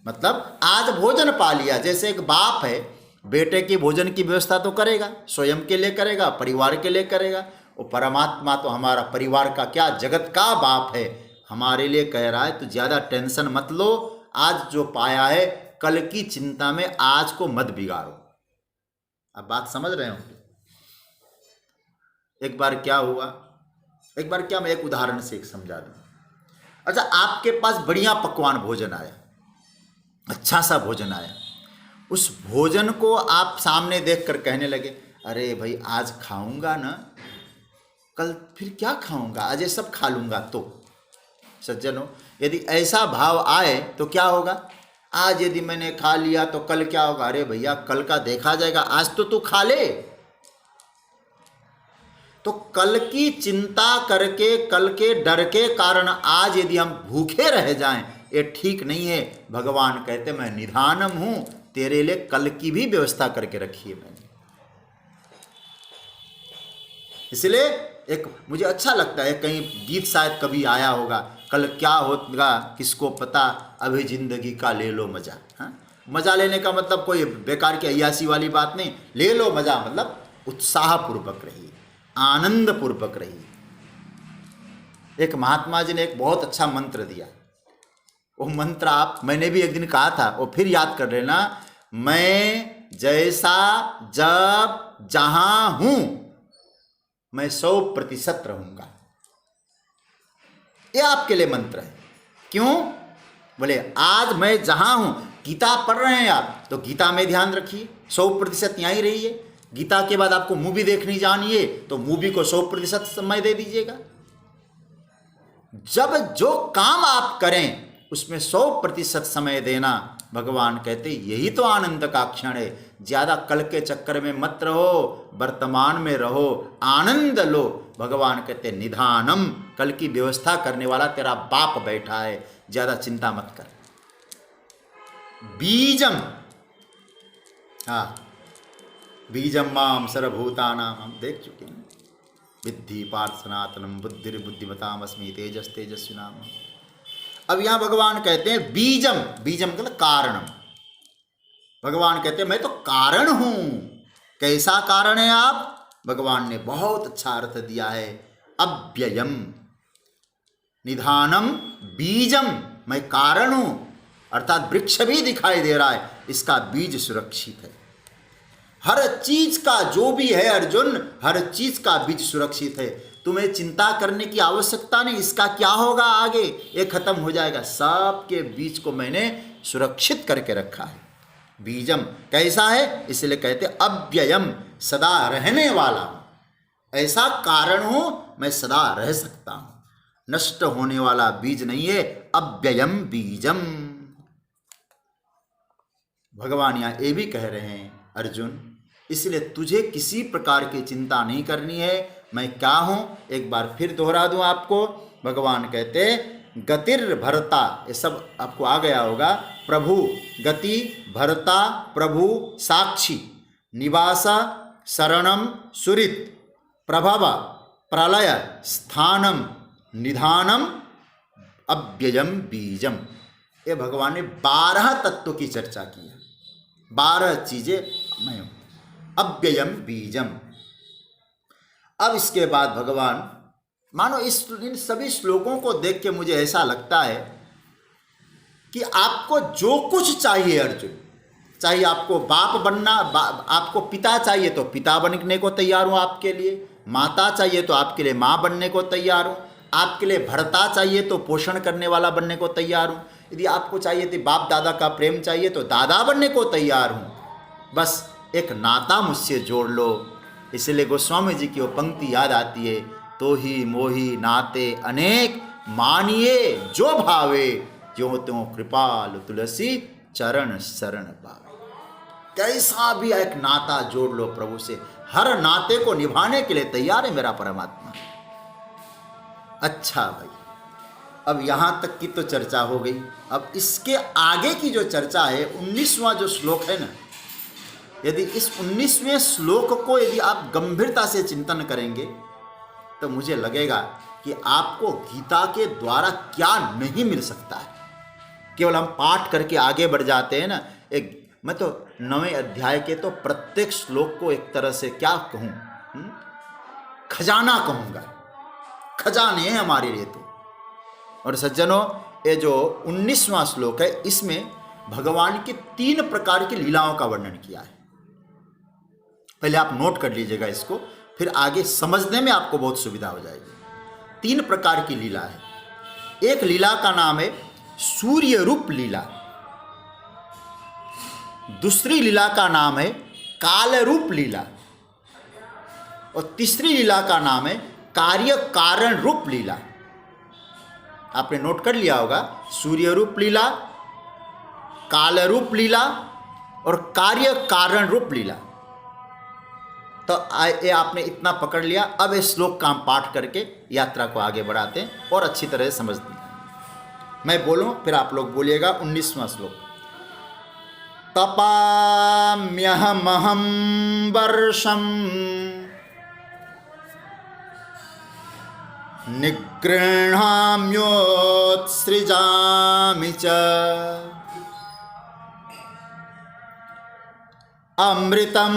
मतलब आज भोजन पा लिया। जैसे एक बाप है, बेटे की भोजन की व्यवस्था तो करेगा, स्वयं के लिए करेगा, परिवार के लिए करेगा। वो परमात्मा तो हमारा परिवार का क्या, जगत का बाप है, हमारे लिए कह रहा है तो ज़्यादा टेंशन मत लो। आज जो पाया है कल की चिंता में आज को मत बिगाड़ो। आप बात समझ रहे होंगे। एक बार क्या हुआ, एक बार क्या, मैं एक उदाहरण से एक समझा दूं। अच्छा, आपके पास बढ़िया पकवान भोजन आया, अच्छा सा भोजन आया, उस भोजन को आप सामने देखकर कहने लगे, अरे भाई आज खाऊंगा ना, कल फिर क्या खाऊंगा, आज ये सब खा लूंगा। तो सज्जनों, यदि ऐसा भाव आए तो क्या होगा? आज यदि मैंने खा लिया तो कल क्या होगा? अरे भैया कल का देखा जाएगा, आज तो तू खा ले। तो कल की चिंता करके, कल के डर के कारण आज यदि हम भूखे रह जाएं, ये ठीक नहीं है। भगवान कहते मैं निधानम हूं, तेरे लिए कल की भी व्यवस्था करके रखी है मैंने। इसलिए एक मुझे अच्छा लगता है, कहीं गीत शायद कभी आया होगा, कल क्या होगा किसको पता, अभी जिंदगी का ले लो मजा। हाँ, मजा लेने का मतलब कोई बेकार की अय्यासी वाली बात नहीं, ले लो मजा मतलब उत्साहपूर्वक रहिए, आनंद पूर्वक रहिए। एक महात्मा जी ने एक बहुत अच्छा मंत्र दिया, वो मंत्र मैंने भी एक दिन कहा था, वो फिर याद कर लेना। मैं जैसा जब जहां हूं मैं 100% रहूंगा। ये आपके लिए मंत्र है। क्यों? बोले आज मैं जहां हूं, गीता पढ़ रहे हैं आप तो गीता में ध्यान रखिए, 100% यहीं रहिए। गीता के बाद आपको मूवी देखनी जानी है तो मूवी को 100% समय दे दीजिएगा। जब जो काम आप करें उसमें 100% समय देना, भगवान कहते यही तो आनंद का क्षण है। ज्यादा कल के चक्कर में मत रहो, वर्तमान में रहो, आनंद लो। भगवान कहते निधानम, कल की व्यवस्था करने वाला तेरा बाप बैठा है, ज्यादा चिंता मत कर। बीजम, हाँ, बीजम माम सर्वभूतानां, हम देख चुके हैं। विद्धि पार्थ सनातनम बुद्धिर्बुद्धिमतामस्मि तेजस तेजस्विनाम। अब यहां भगवान कहते हैं बीजम, बीजम मतलब कारणम। भगवान कहते हैं मैं तो कारण हूं। कैसा कारण है आप? भगवान ने बहुत अच्छा अर्थ दिया है, अव्ययम निधानम बीजम, मैं कारण हूं, अर्थात वृक्ष भी दिखाई दे रहा है, इसका बीज सुरक्षित है। हर चीज का जो भी है अर्जुन, हर चीज का बीज सुरक्षित है। तुम्हें चिंता करने की आवश्यकता नहीं, इसका क्या होगा आगे, ये खत्म हो जाएगा। सबके बीज को मैंने सुरक्षित करके रखा है। बीजम कैसा है? इसलिए कहते अव्ययम, सदा रहने वाला हूं। ऐसा कारण हूं मैं सदा रह सकता हूं, नष्ट होने वाला बीज नहीं है। अव्ययम बीजम। भगवान यहां ये भी कह रहे हैं अर्जुन, इसलिए तुझे किसी प्रकार की चिंता नहीं करनी है। मैं क्या हूं एक बार फिर दोहरा दूं आपको। भगवान कहते गतिर भरता, ये सब आपको आ गया होगा। प्रभु गति, भरता प्रभु, साक्षी, निवास, शरणम सुरित, प्रभव, प्रलय, स्थानम, निधानम, अव्ययम बीजम। ये भगवान ने 12 तत्वों की चर्चा की है, 12 चीजें मैं हूं, अव्ययम बीजम। अब इसके बाद भगवान, मानो इन सभी श्लोकों को देख के मुझे ऐसा लगता है कि आपको जो कुछ चाहिए अर्जुन, चाहिए आपको बाप बनना, आपको पिता चाहिए तो पिता बनने को तैयार हूं आपके लिए, माता चाहिए तो आपके लिए माँ बनने को तैयार हूं, आपके लिए भरता चाहिए तो पोषण करने वाला बनने को तैयार हूं, यदि आपको चाहिए तो बाप दादा का प्रेम चाहिए तो दादा बनने को तैयार हूं। बस एक नाता मुझसे जोड़ लो। इसलिए गोस्वामी जी की वो पंक्ति याद आती है, तो ही मोही नाते अनेक, मानिए जो भावे, जो त्यों कृपाल तुलसी चरण शरण पावे। कैसा भी एक नाता जोड़ लो प्रभु से, हर नाते को निभाने के लिए तैयार है मेरा परमात्मा। अच्छा भाई, अब यहां तक की तो चर्चा हो गई। अब इसके आगे की जो चर्चा है, 19वां जो श्लोक है ना, यदि इस 19वें श्लोक को यदि आप गंभीरता से चिंतन करेंगे तो मुझे लगेगा कि आपको गीता के द्वारा क्या नहीं मिल सकता है। केवल हम पाठ करके आगे बढ़ जाते हैं ना। मैं तो 9वें अध्याय के तो प्रत्येक श्लोक को एक तरह से क्या कहूं, खजाना कहूंगा। खजाने हैं हमारे लिए तो। और सज्जनों, ये जो 19वां श्लोक है, इसमें भगवान की 3 प्रकार की लीलाओं का वर्णन किया है। पहले आप नोट कर लीजिएगा इसको, फिर आगे समझने में आपको बहुत सुविधा हो जाएगी। 3 प्रकार की लीला है। एक लीला का नाम है सूर्य रूप लीला, दूसरी लीला का नाम है काल रूप लीला, और तीसरी लीला का नाम है कार्य कारण रूप लीला। आपने नोट कर लिया होगा, सूर्य रूप लीला, काल रूप लीला और कार्य कारण रूप लीला। तो ये आपने इतना पकड़ लिया। अब इस श्लोक का हम पाठ करके यात्रा को आगे बढ़ाते हैं और अच्छी तरह से समझते हैं। मैं बोलूं फिर आप लोग बोलिएगा। 19वां श्लोक। तपाम्यहमहं वर्षं निगृह्णाम्योत्सृजामि च अमृतं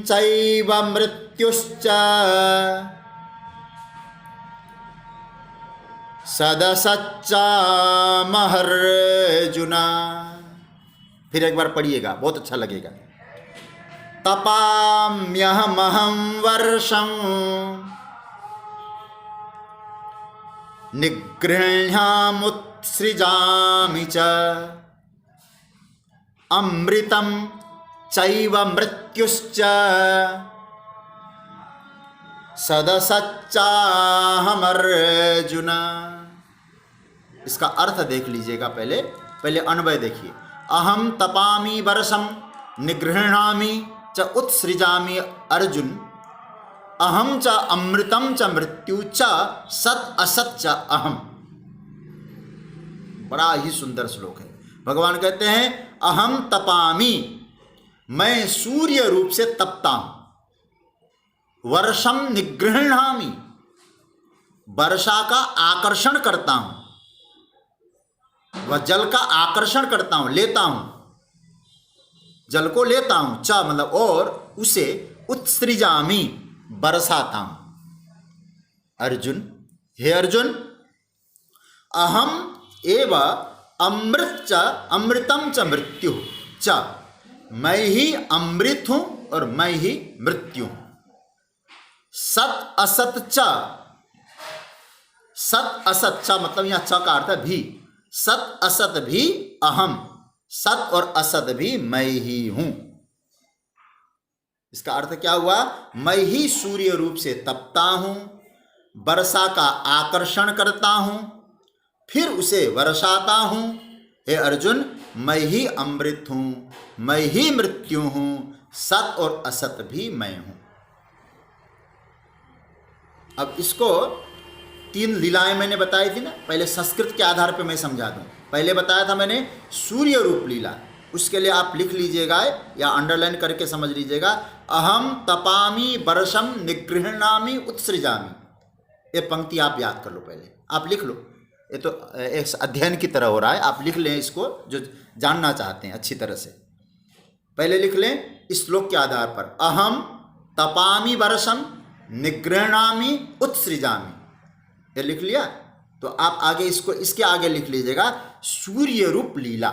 चैव मृत्युश्च सदसच्चामहर्जुन। फिर एक बार पढ़िएगा, बहुत अच्छा लगेगा। तपाम्यहमहं वर्षं निगृह्णाम्युत्सृजामि च अमृतं चैव मृत्युश्च सदसच्चाहमर्जुन। इसका अर्थ देख लीजिएगा। पहले अन्वय देखिए। अहम तपामि वर्षम निगृह्णामि च उत्सृजामि अर्जुन, अहम च अमृतम च मृत्यु च सत असत च अहम। बड़ा ही सुंदर श्लोक है। भगवान कहते हैं अहम तपामि, मैं सूर्य रूप से तपता हूं। वर्षम निगृह्णामि, वर्षा का आकर्षण करता हूं, वह जल का आकर्षण करता हूं, लेता हूं, जल को लेता हूं। च मतलब और, उसे उत्सृजामि, बरसाता हूं। अर्जुन, हे अर्जुन, अहम एव अमृतम च मृत्यु च, मैं ही अमृत हूं और मैं ही मृत्यु हूं। सत असत च, सत असत च मतलब यहां च का अर्थ है भी। सत असत भी अहम, सत और असत भी मैं ही हूं। इसका अर्थ क्या हुआ? मैं ही सूर्य रूप से तपता हूं, वर्षा का आकर्षण करता हूं, फिर उसे वर्षाता हूं। हे अर्जुन, मैं ही अमृत हूं, मैं ही मृत्यु हूं, सत और असत भी मैं हूं। अब इसको 3 लीलाएं मैंने बताई थी ना, पहले संस्कृत के आधार पर मैं समझा दूं। पहले बताया था मैंने सूर्य रूप लीला, उसके लिए आप लिख लीजिएगा या अंडरलाइन करके समझ लीजिएगा। अहम तपामि वर्षम निगृह्णामि उत्सृजामि। ये पंक्ति आप याद कर लो, पहले आप लिख लो। ये तो एक अध्ययन की तरह हो रहा है, आप लिख लें इसको जो जानना चाहते हैं अच्छी तरह से। पहले लिख लें इस श्लोक के आधार पर, अहम तपामि वर्षम निगृह्णामि उत्सृजामि। ये लिख लिया? तो आप आगे इसको, इसके आगे लिख लीजिएगा सूर्य रूप लीला,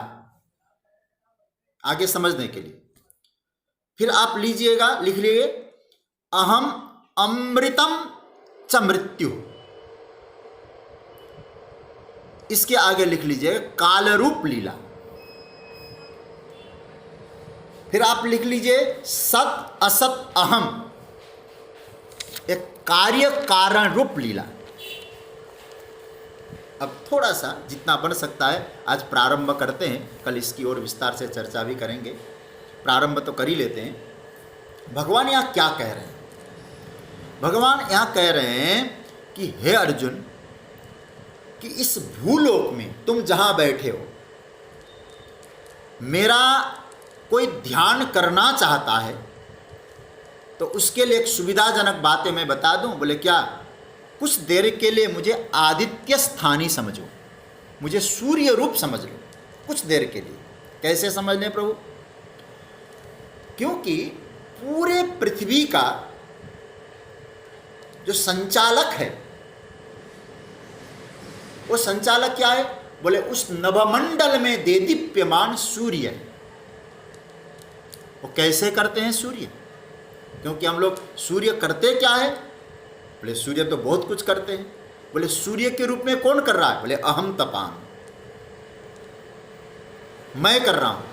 आगे समझने के लिए। फिर आप लीजिएगा, लिख लीजिए अहम अमृतम च मृत्यु। इसके आगे लिख लीजिएगा काल रूप लीला। फिर आप लिख लीजिए सत असत अहम, एक कार्य कारण रूप लीला। अब थोड़ा सा जितना बन सकता है आज प्रारंभ करते हैं, कल इसकी और विस्तार से चर्चा भी करेंगे। प्रारंभ तो कर ही लेते हैं। भगवान यहाँ क्या कह रहे हैं? भगवान यहाँ कह रहे हैं कि हे अर्जुन, कि इस भूलोक में तुम जहाँ बैठे हो, मेरा कोई ध्यान करना चाहता है तो उसके लिए एक सुविधाजनक बातें मैं बता दूं। बोले क्या? कुछ देर के लिए मुझे आदित्य स्थानी समझो, मुझे सूर्य रूप समझ लो कुछ देर के लिए। कैसे समझ लें प्रभु? क्योंकि पूरे पृथ्वी का जो संचालक है, वो संचालक क्या है? बोले उस नभमंडल में देदीप्यमान सूर्य है। वो कैसे करते हैं सूर्य? क्योंकि हम लोग सूर्य करते क्या है? बोले सूर्य तो बहुत कुछ करते हैं। बोले सूर्य के रूप में कौन कर रहा है? बोले अहम तपाम, मैं कर रहा हूं।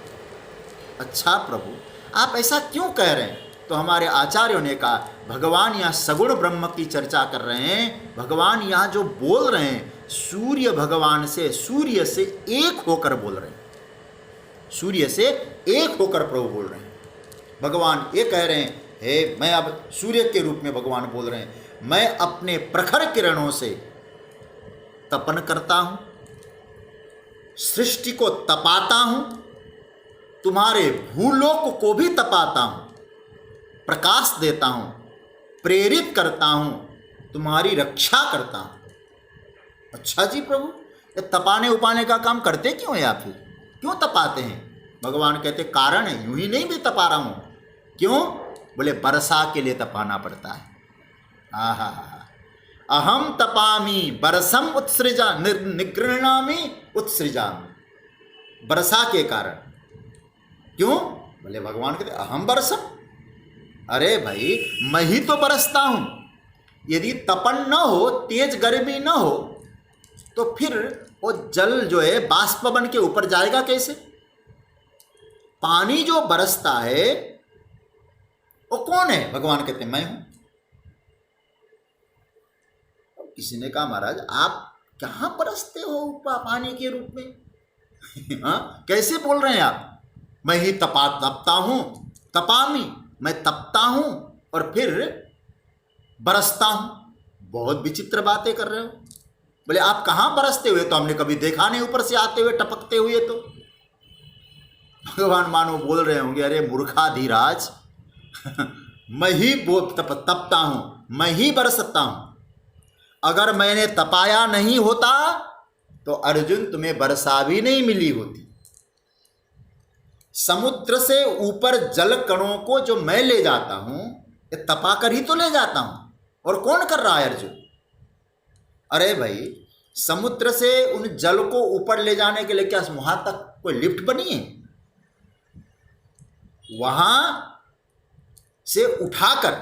अच्छा प्रभु, आप ऐसा क्यों कह रहे हैं? तो हमारे आचार्यों ने कहा, भगवान यहाँ सगुण ब्रह्म की चर्चा कर रहे हैं। भगवान यहाँ जो बोल रहे हैं, सूर्य भगवान से, सूर्य से एक होकर बोल रहे हैं। सूर्य से एक होकर प्रभु बोल रहे हैं। भगवान ये कह रहे हैं, हे मैं अब सूर्य के रूप में भगवान बोल रहे हैं, मैं अपने प्रखर किरणों से तपन करता हूं, सृष्टि को तपाता हूं, तुम्हारे भूलोक को भी तपाता हूं, प्रकाश देता हूं, प्रेरित करता हूं, तुम्हारी रक्षा करता हूं। अच्छा जी प्रभु, ये तपाने उपाने का काम करते क्यों है आप? फिर क्यों तपाते हैं? भगवान कहते कारण है, यूं ही नहीं भी तपा रहा हूं। क्यों? बोले वर्षा के लिए तपाना पड़ता है। आहा, अहम तपामी बरसम उत्सृजा निगृणामी उत्सृजामी, वर्षा के कारण। क्यों? बोले भगवान कहते अहम बरसम। अरे भाई, मैं ही तो बरसता हूं। यदि तपन न हो, तेज गर्मी न हो, तो फिर वो जल जो है बाष्प बन के ऊपर जाएगा कैसे? पानी जो बरसता है वो कौन है? भगवान कहते मैं हूं। किसी ने कहा महाराज आप कहां बरसते हो पानी के रूप में? हाँ, कैसे बोल रहे हैं आप? मैं ही तपता हूं, तपामी, मैं तपता हूं और फिर बरसता हूं। बहुत विचित्र बातें कर रहे हो। बोले आप कहां बरसते हुए? तो हमने कभी देखा नहीं ऊपर से आते हुए, टपकते हुए। तो भगवान मानो बोल रहे होंगे, अरे मूर्खाधिराज, मैं ही तपता हूं, मैं ही बरसता हूं। अगर मैंने तपाया नहीं होता तो अर्जुन तुम्हें वर्षा भी नहीं मिली होती। समुद्र से ऊपर जल कणों को जो मैं ले जाता हूं, ये तपा कर ही तो ले जाता हूं। और कौन कर रहा है? अर्जुन। अरे भाई, समुद्र से उन जल को ऊपर ले जाने के लिए क्या वहां तक कोई लिफ्ट बनी है? वहां से उठाकर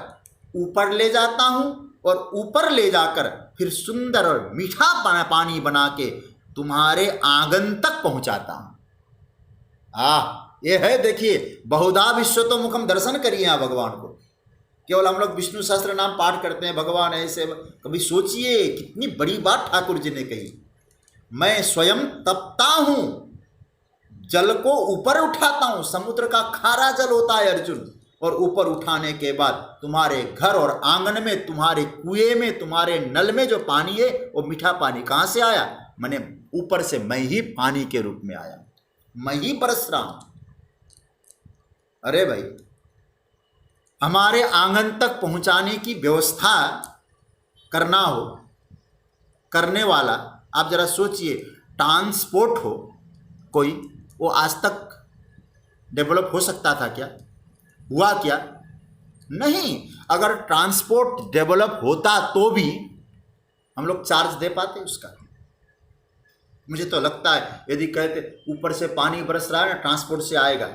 ऊपर ले जाता हूं और ऊपर ले जाकर फिर सुंदर और मीठा पानी बना के तुम्हारे आंगन तक पहुंचाता हूं। ये है, देखिए, बहुधा विश्वतो मुखम, दर्शन करिए आप भगवान को। केवल हम लोग विष्णु सहस्त्र नाम पाठ करते हैं, भगवान ऐसे। कभी सोचिए कितनी बड़ी बात ठाकुर जी ने कही। मैं स्वयं तपता हूं, जल को ऊपर उठाता हूं। समुद्र का खारा जल होता है अर्जुन, और ऊपर उठाने के बाद तुम्हारे घर और आंगन में, तुम्हारे कुएं में, तुम्हारे नल में जो पानी है वो मीठा पानी कहां से आया? मैंने ऊपर से मैं ही पानी के रूप में आया, मैं ही बरस रहा हूं। अरे भाई, हमारे आंगन तक पहुंचाने की व्यवस्था करना हो, करने वाला, आप जरा सोचिए, ट्रांसपोर्ट हो कोई, वो आज तक डेवलप हो सकता था क्या? हुआ क्या? नहीं। अगर ट्रांसपोर्ट डेवलप होता तो भी हम लोग चार्ज दे पाते उसका? मुझे तो लगता है यदि कहते ऊपर से पानी बरस रहा है ना, ट्रांसपोर्ट से आएगा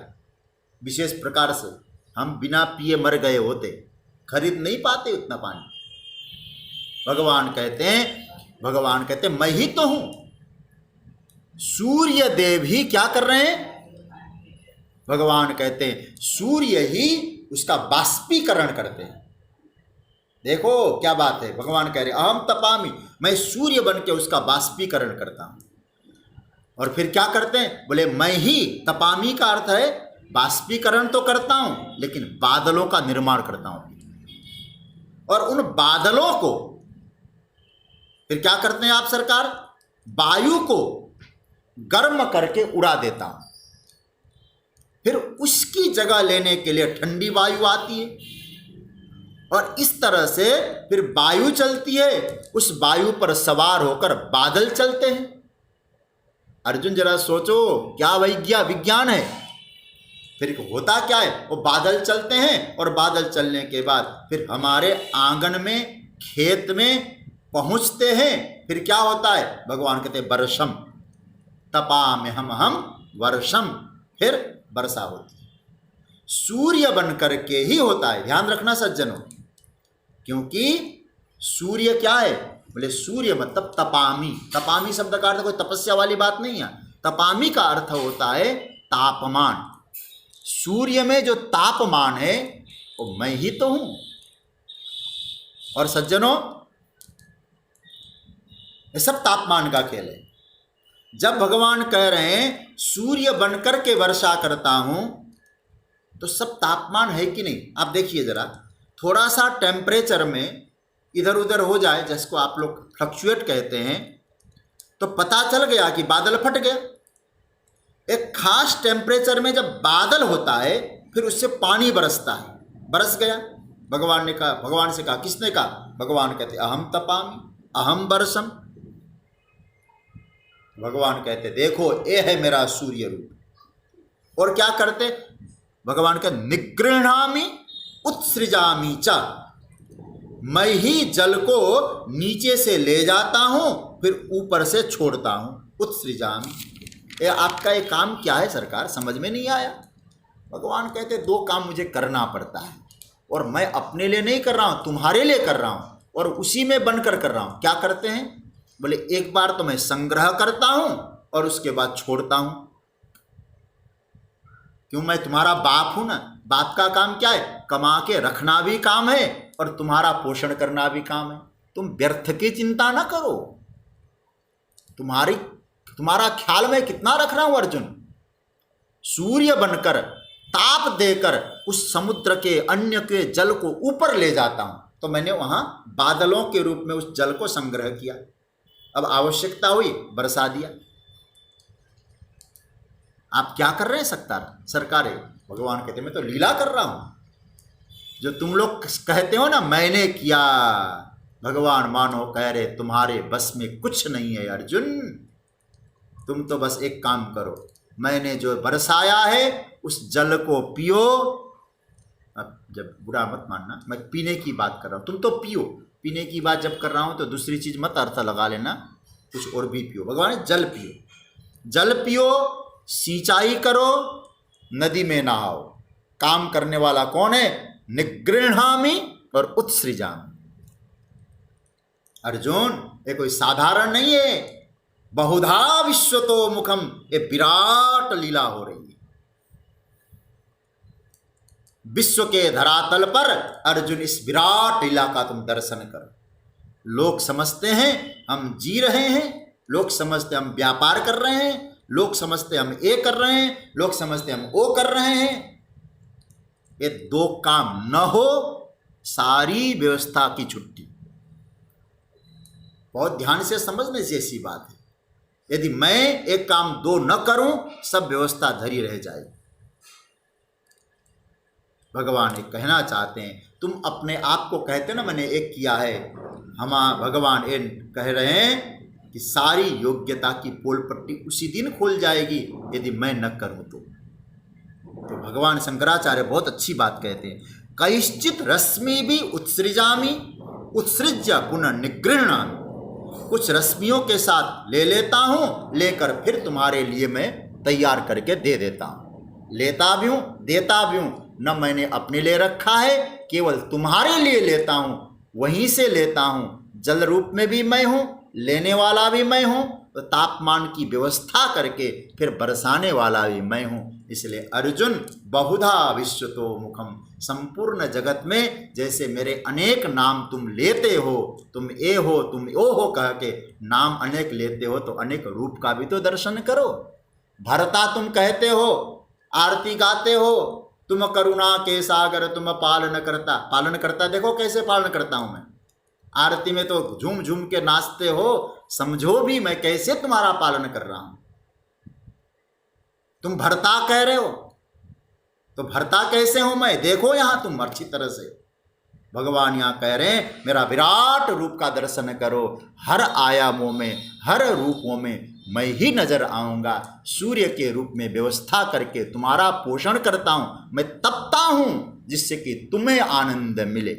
विशेष प्रकार से, हम बिना पिए मर गए होते, खरीद नहीं पाते उतना पानी। भगवान कहते हैं मैं ही तो हूं। सूर्य देव ही क्या कर रहे हैं? भगवान कहते हैं सूर्य ही उसका बाष्पीकरण करते हैं। देखो क्या बात है, भगवान कह रहे हैं अहम तपामी, मैं सूर्य बन के उसका बाष्पीकरण करता हूं। और फिर क्या करते हैं? बोले मैं ही, तपामी का अर्थ है बाष्पीकरण तो करता हूं, लेकिन बादलों का निर्माण करता हूं। और उन बादलों को फिर क्या करते हैं आप सरकार? वायु को गर्म करके उड़ा देता हूं। फिर उसकी जगह लेने के लिए ठंडी वायु आती है, और इस तरह से फिर वायु चलती है, उस वायु पर सवार होकर बादल चलते हैं। अर्जुन जरा सोचो, क्या विज्ञान है। फिर होता क्या है? वो बादल चलते हैं, और बादल चलने के बाद फिर हमारे आंगन में, खेत में पहुंचते हैं। फिर क्या होता है? भगवान कहते हैं वर्षम तपा में हम वर्षम, फिर वर्षा होती है। सूर्य बन करके ही होता है। ध्यान रखना सज्जनों, क्योंकि सूर्य क्या है? बोले सूर्य मतलब तपामी। तपामी शब्द का अर्थ कोई तपस्या वाली बात नहीं है। तपामी का अर्थ होता है तापमान। सूर्य में जो तापमान है वो मैं ही तो हूं। और सज्जनों, ये सब तापमान का खेल है। जब भगवान कह रहे हैं सूर्य बनकर के वर्षा करता हूं, तो सब तापमान है कि नहीं? आप देखिए जरा, थोड़ा सा टेम्परेचर में इधर उधर हो जाए, जिसको आप लोग फ्लक्चुएट कहते हैं, तो पता चल गया कि बादल फट गया। एक खास टेम्परेचर में जब बादल होता है, फिर उससे पानी बरसता है, बरस गया। भगवान ने कहा, भगवान से कहा, किसने कहा? भगवान कहते अहम तपामि अहम बरसम। भगवान कहते देखो ये है मेरा सूर्य रूप। और क्या करते? भगवान कहते निगृह्णामि उत्सृजामि च, मैं ही जल को नीचे से ले जाता हूं, फिर ऊपर से छोड़ता हूं। उत्सृजामि, ये आपका ये काम क्या है सरकार? समझ में नहीं आया। भगवान कहते दो काम मुझे करना पड़ता है, और मैं अपने लिए नहीं कर रहा हूं, तुम्हारे लिए कर रहा हूं, और उसी में बनकर कर रहा हूं। क्या करते हैं? बोले एक बार तो मैं संग्रह करता हूं और उसके बाद छोड़ता हूं। क्यों? मैं तुम्हारा बाप हूं ना। बाप का काम क्या है? कमा के रखना भी काम है और तुम्हारा पोषण करना भी काम है। तुम व्यर्थ की चिंता ना करो। तुम्हारा ख्याल में कितना रख रहा हूं अर्जुन। सूर्य बनकर ताप देकर उस समुद्र के अन्य के जल को ऊपर ले जाता हूं, तो मैंने वहां बादलों के रूप में उस जल को संग्रह किया। अब आवश्यकता हुई, बरसा दिया। आप क्या कर रहे हैं सरकार? भगवान कहते मैं तो लीला कर रहा हूं। जो तुम लोग कहते हो ना मैंने किया, भगवान मानो कह रहे तुम्हारे बस में कुछ नहीं है अर्जुन। तुम तो बस एक काम करो, मैंने जो बरसाया है उस जल को पियो। अब जब बुरा मत मानना, मैं पीने की बात कर रहा हूं, तुम तो पियो। पीने की बात जब कर रहा हूं तो दूसरी चीज मत अर्थ लगा लेना, कुछ और भी पियो। भगवान जल पियो, जल पियो, सिंचाई करो, नदी में नहाओ। काम करने वाला कौन है? निगृह्णामि और उत्सृजामि। अर्जुन ये कोई साधारण नहीं है। बहुधा विश्वतो मुखम, ये विराट लीला हो रही है। विश्व के धरातल पर अर्जुन इस विराट लीला का तुम दर्शन करो। लोग समझते हैं हम जी रहे हैं, लोग समझते हम व्यापार कर रहे हैं, लोग समझते हम ये कर रहे हैं, लोग समझते हम वो कर रहे हैं। ये दो काम न हो, सारी व्यवस्था की छुट्टी। बहुत ध्यान से समझने जैसी बात है। यदि मैं एक काम दो न करूं, सब व्यवस्था धरी रह जाएगी। भगवान एक कहना चाहते हैं, तुम अपने आप को कहते ना मैंने एक किया है, भगवान ये कह रहे हैं कि सारी योग्यता की पोल पट्टी उसी दिन खुल जाएगी यदि मैं न करूं तो भगवान शंकराचार्य बहुत अच्छी बात कहते हैं, कैश्चित रश्मि भी उत्सृजामि उत्सृज्य पुनः निगृह्णामि। कुछ रश्मियों के साथ ले लेता हूं, लेकर फिर तुम्हारे लिए मैं तैयार करके दे देता हूं। लेता भी हूं, देता भी हूं। न मैंने अपने लिए रखा है, केवल तुम्हारे लिए लेता हूं, वहीं से लेता हूं। जल रूप में भी मैं हूं, लेने वाला भी मैं हूं, तो तापमान की व्यवस्था करके फिर बरसाने वाला भी मैं हूं। इसलिए अर्जुन बहुधा विश्वतो मुखम, संपूर्ण जगत में जैसे मेरे अनेक नाम तुम लेते हो, तुम ए हो तुम ओ हो कह के नाम अनेक लेते हो, तो अनेक रूप का भी तो दर्शन करो। भरता तुम कहते हो, आरती गाते हो, तुम करुणा के सागर तुम पालन करता। पालन करता देखो कैसे पालन करता हूं मैं। आरती में तो झूम झूम के नाचते हो, समझो भी मैं कैसे तुम्हारा पालन कर रहा हूं। तुम भरता कह रहे हो, तो भरता कैसे हूं मैं? देखो यहां तुम अच्छी तरह से। भगवान यहां कह रहे हैं मेरा विराट रूप का दर्शन करो। हर आयामों में, हर रूपों में मैं ही नजर आऊंगा। सूर्य के रूप में व्यवस्था करके तुम्हारा पोषण करता हूं। मैं तपता हूं जिससे कि तुम्हें आनंद मिले।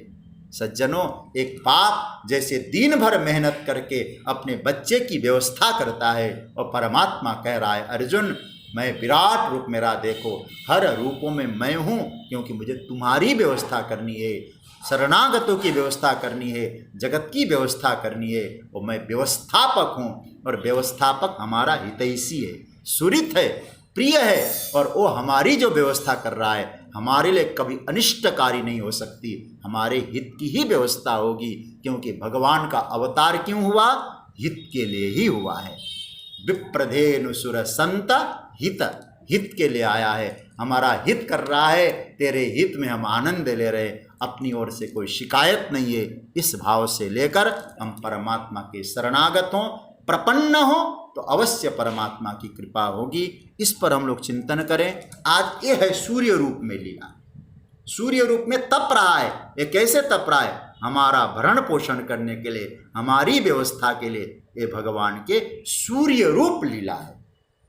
सज्जनों, एक बाप जैसे दिन भर मेहनत करके अपने बच्चे की व्यवस्था करता है, और परमात्मा कह रहा है अर्जुन मैं विराट रूप मेरा देखो, हर रूपों में मैं हूँ, क्योंकि मुझे तुम्हारी व्यवस्था करनी है, शरणागतों की व्यवस्था करनी है, जगत की व्यवस्था करनी है। और मैं व्यवस्थापक हूँ, और व्यवस्थापक हमारा हितैषी है, सुरित है, प्रिय है, और वो हमारी जो व्यवस्था कर रहा है हमारे लिए कभी अनिष्टकारी नहीं हो सकती, हमारे हित की ही व्यवस्था होगी, क्योंकि भगवान का अवतार क्यों हुआ? हित के लिए ही हुआ है। विप्रधेनु सुर संत हित, हित के लिए आया है, हमारा हित कर रहा है, तेरे हित में हम आनंद ले रहे, अपनी ओर से कोई शिकायत नहीं है। इस भाव से लेकर हम परमात्मा के शरणागत हों, प्रपन्न हो, तो अवश्य परमात्मा की कृपा होगी। इस पर हम लोग चिंतन करें। आज ये है सूर्य रूप में लीला, सूर्य रूप में तप रहा है। ये कैसे तप रहा है? हमारा भरण पोषण करने के लिए, हमारी व्यवस्था के लिए ये भगवान के सूर्य रूप लीला है।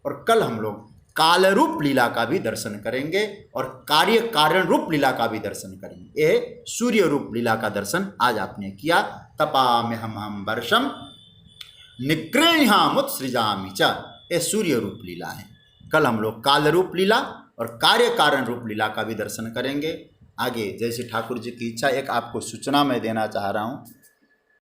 और कल हम लोग काल रूप लीला का भी दर्शन करेंगे और कार्य कारण रूप लीला का भी दर्शन करेंगे। ये सूर्य रूप लीला का दर्शन आज आपने किया। तपा में हम वर्षम निगृह्यामुत सृजामि च, ये सूर्य रूप लीला है। कल हम लोग काल रूप लीला और कार्य कारण रूप लीला का भी दर्शन करेंगे। आगे जैसे ठाकुर जी की इच्छा, एक आपको सूचना मैं देना चाह रहा हूँ।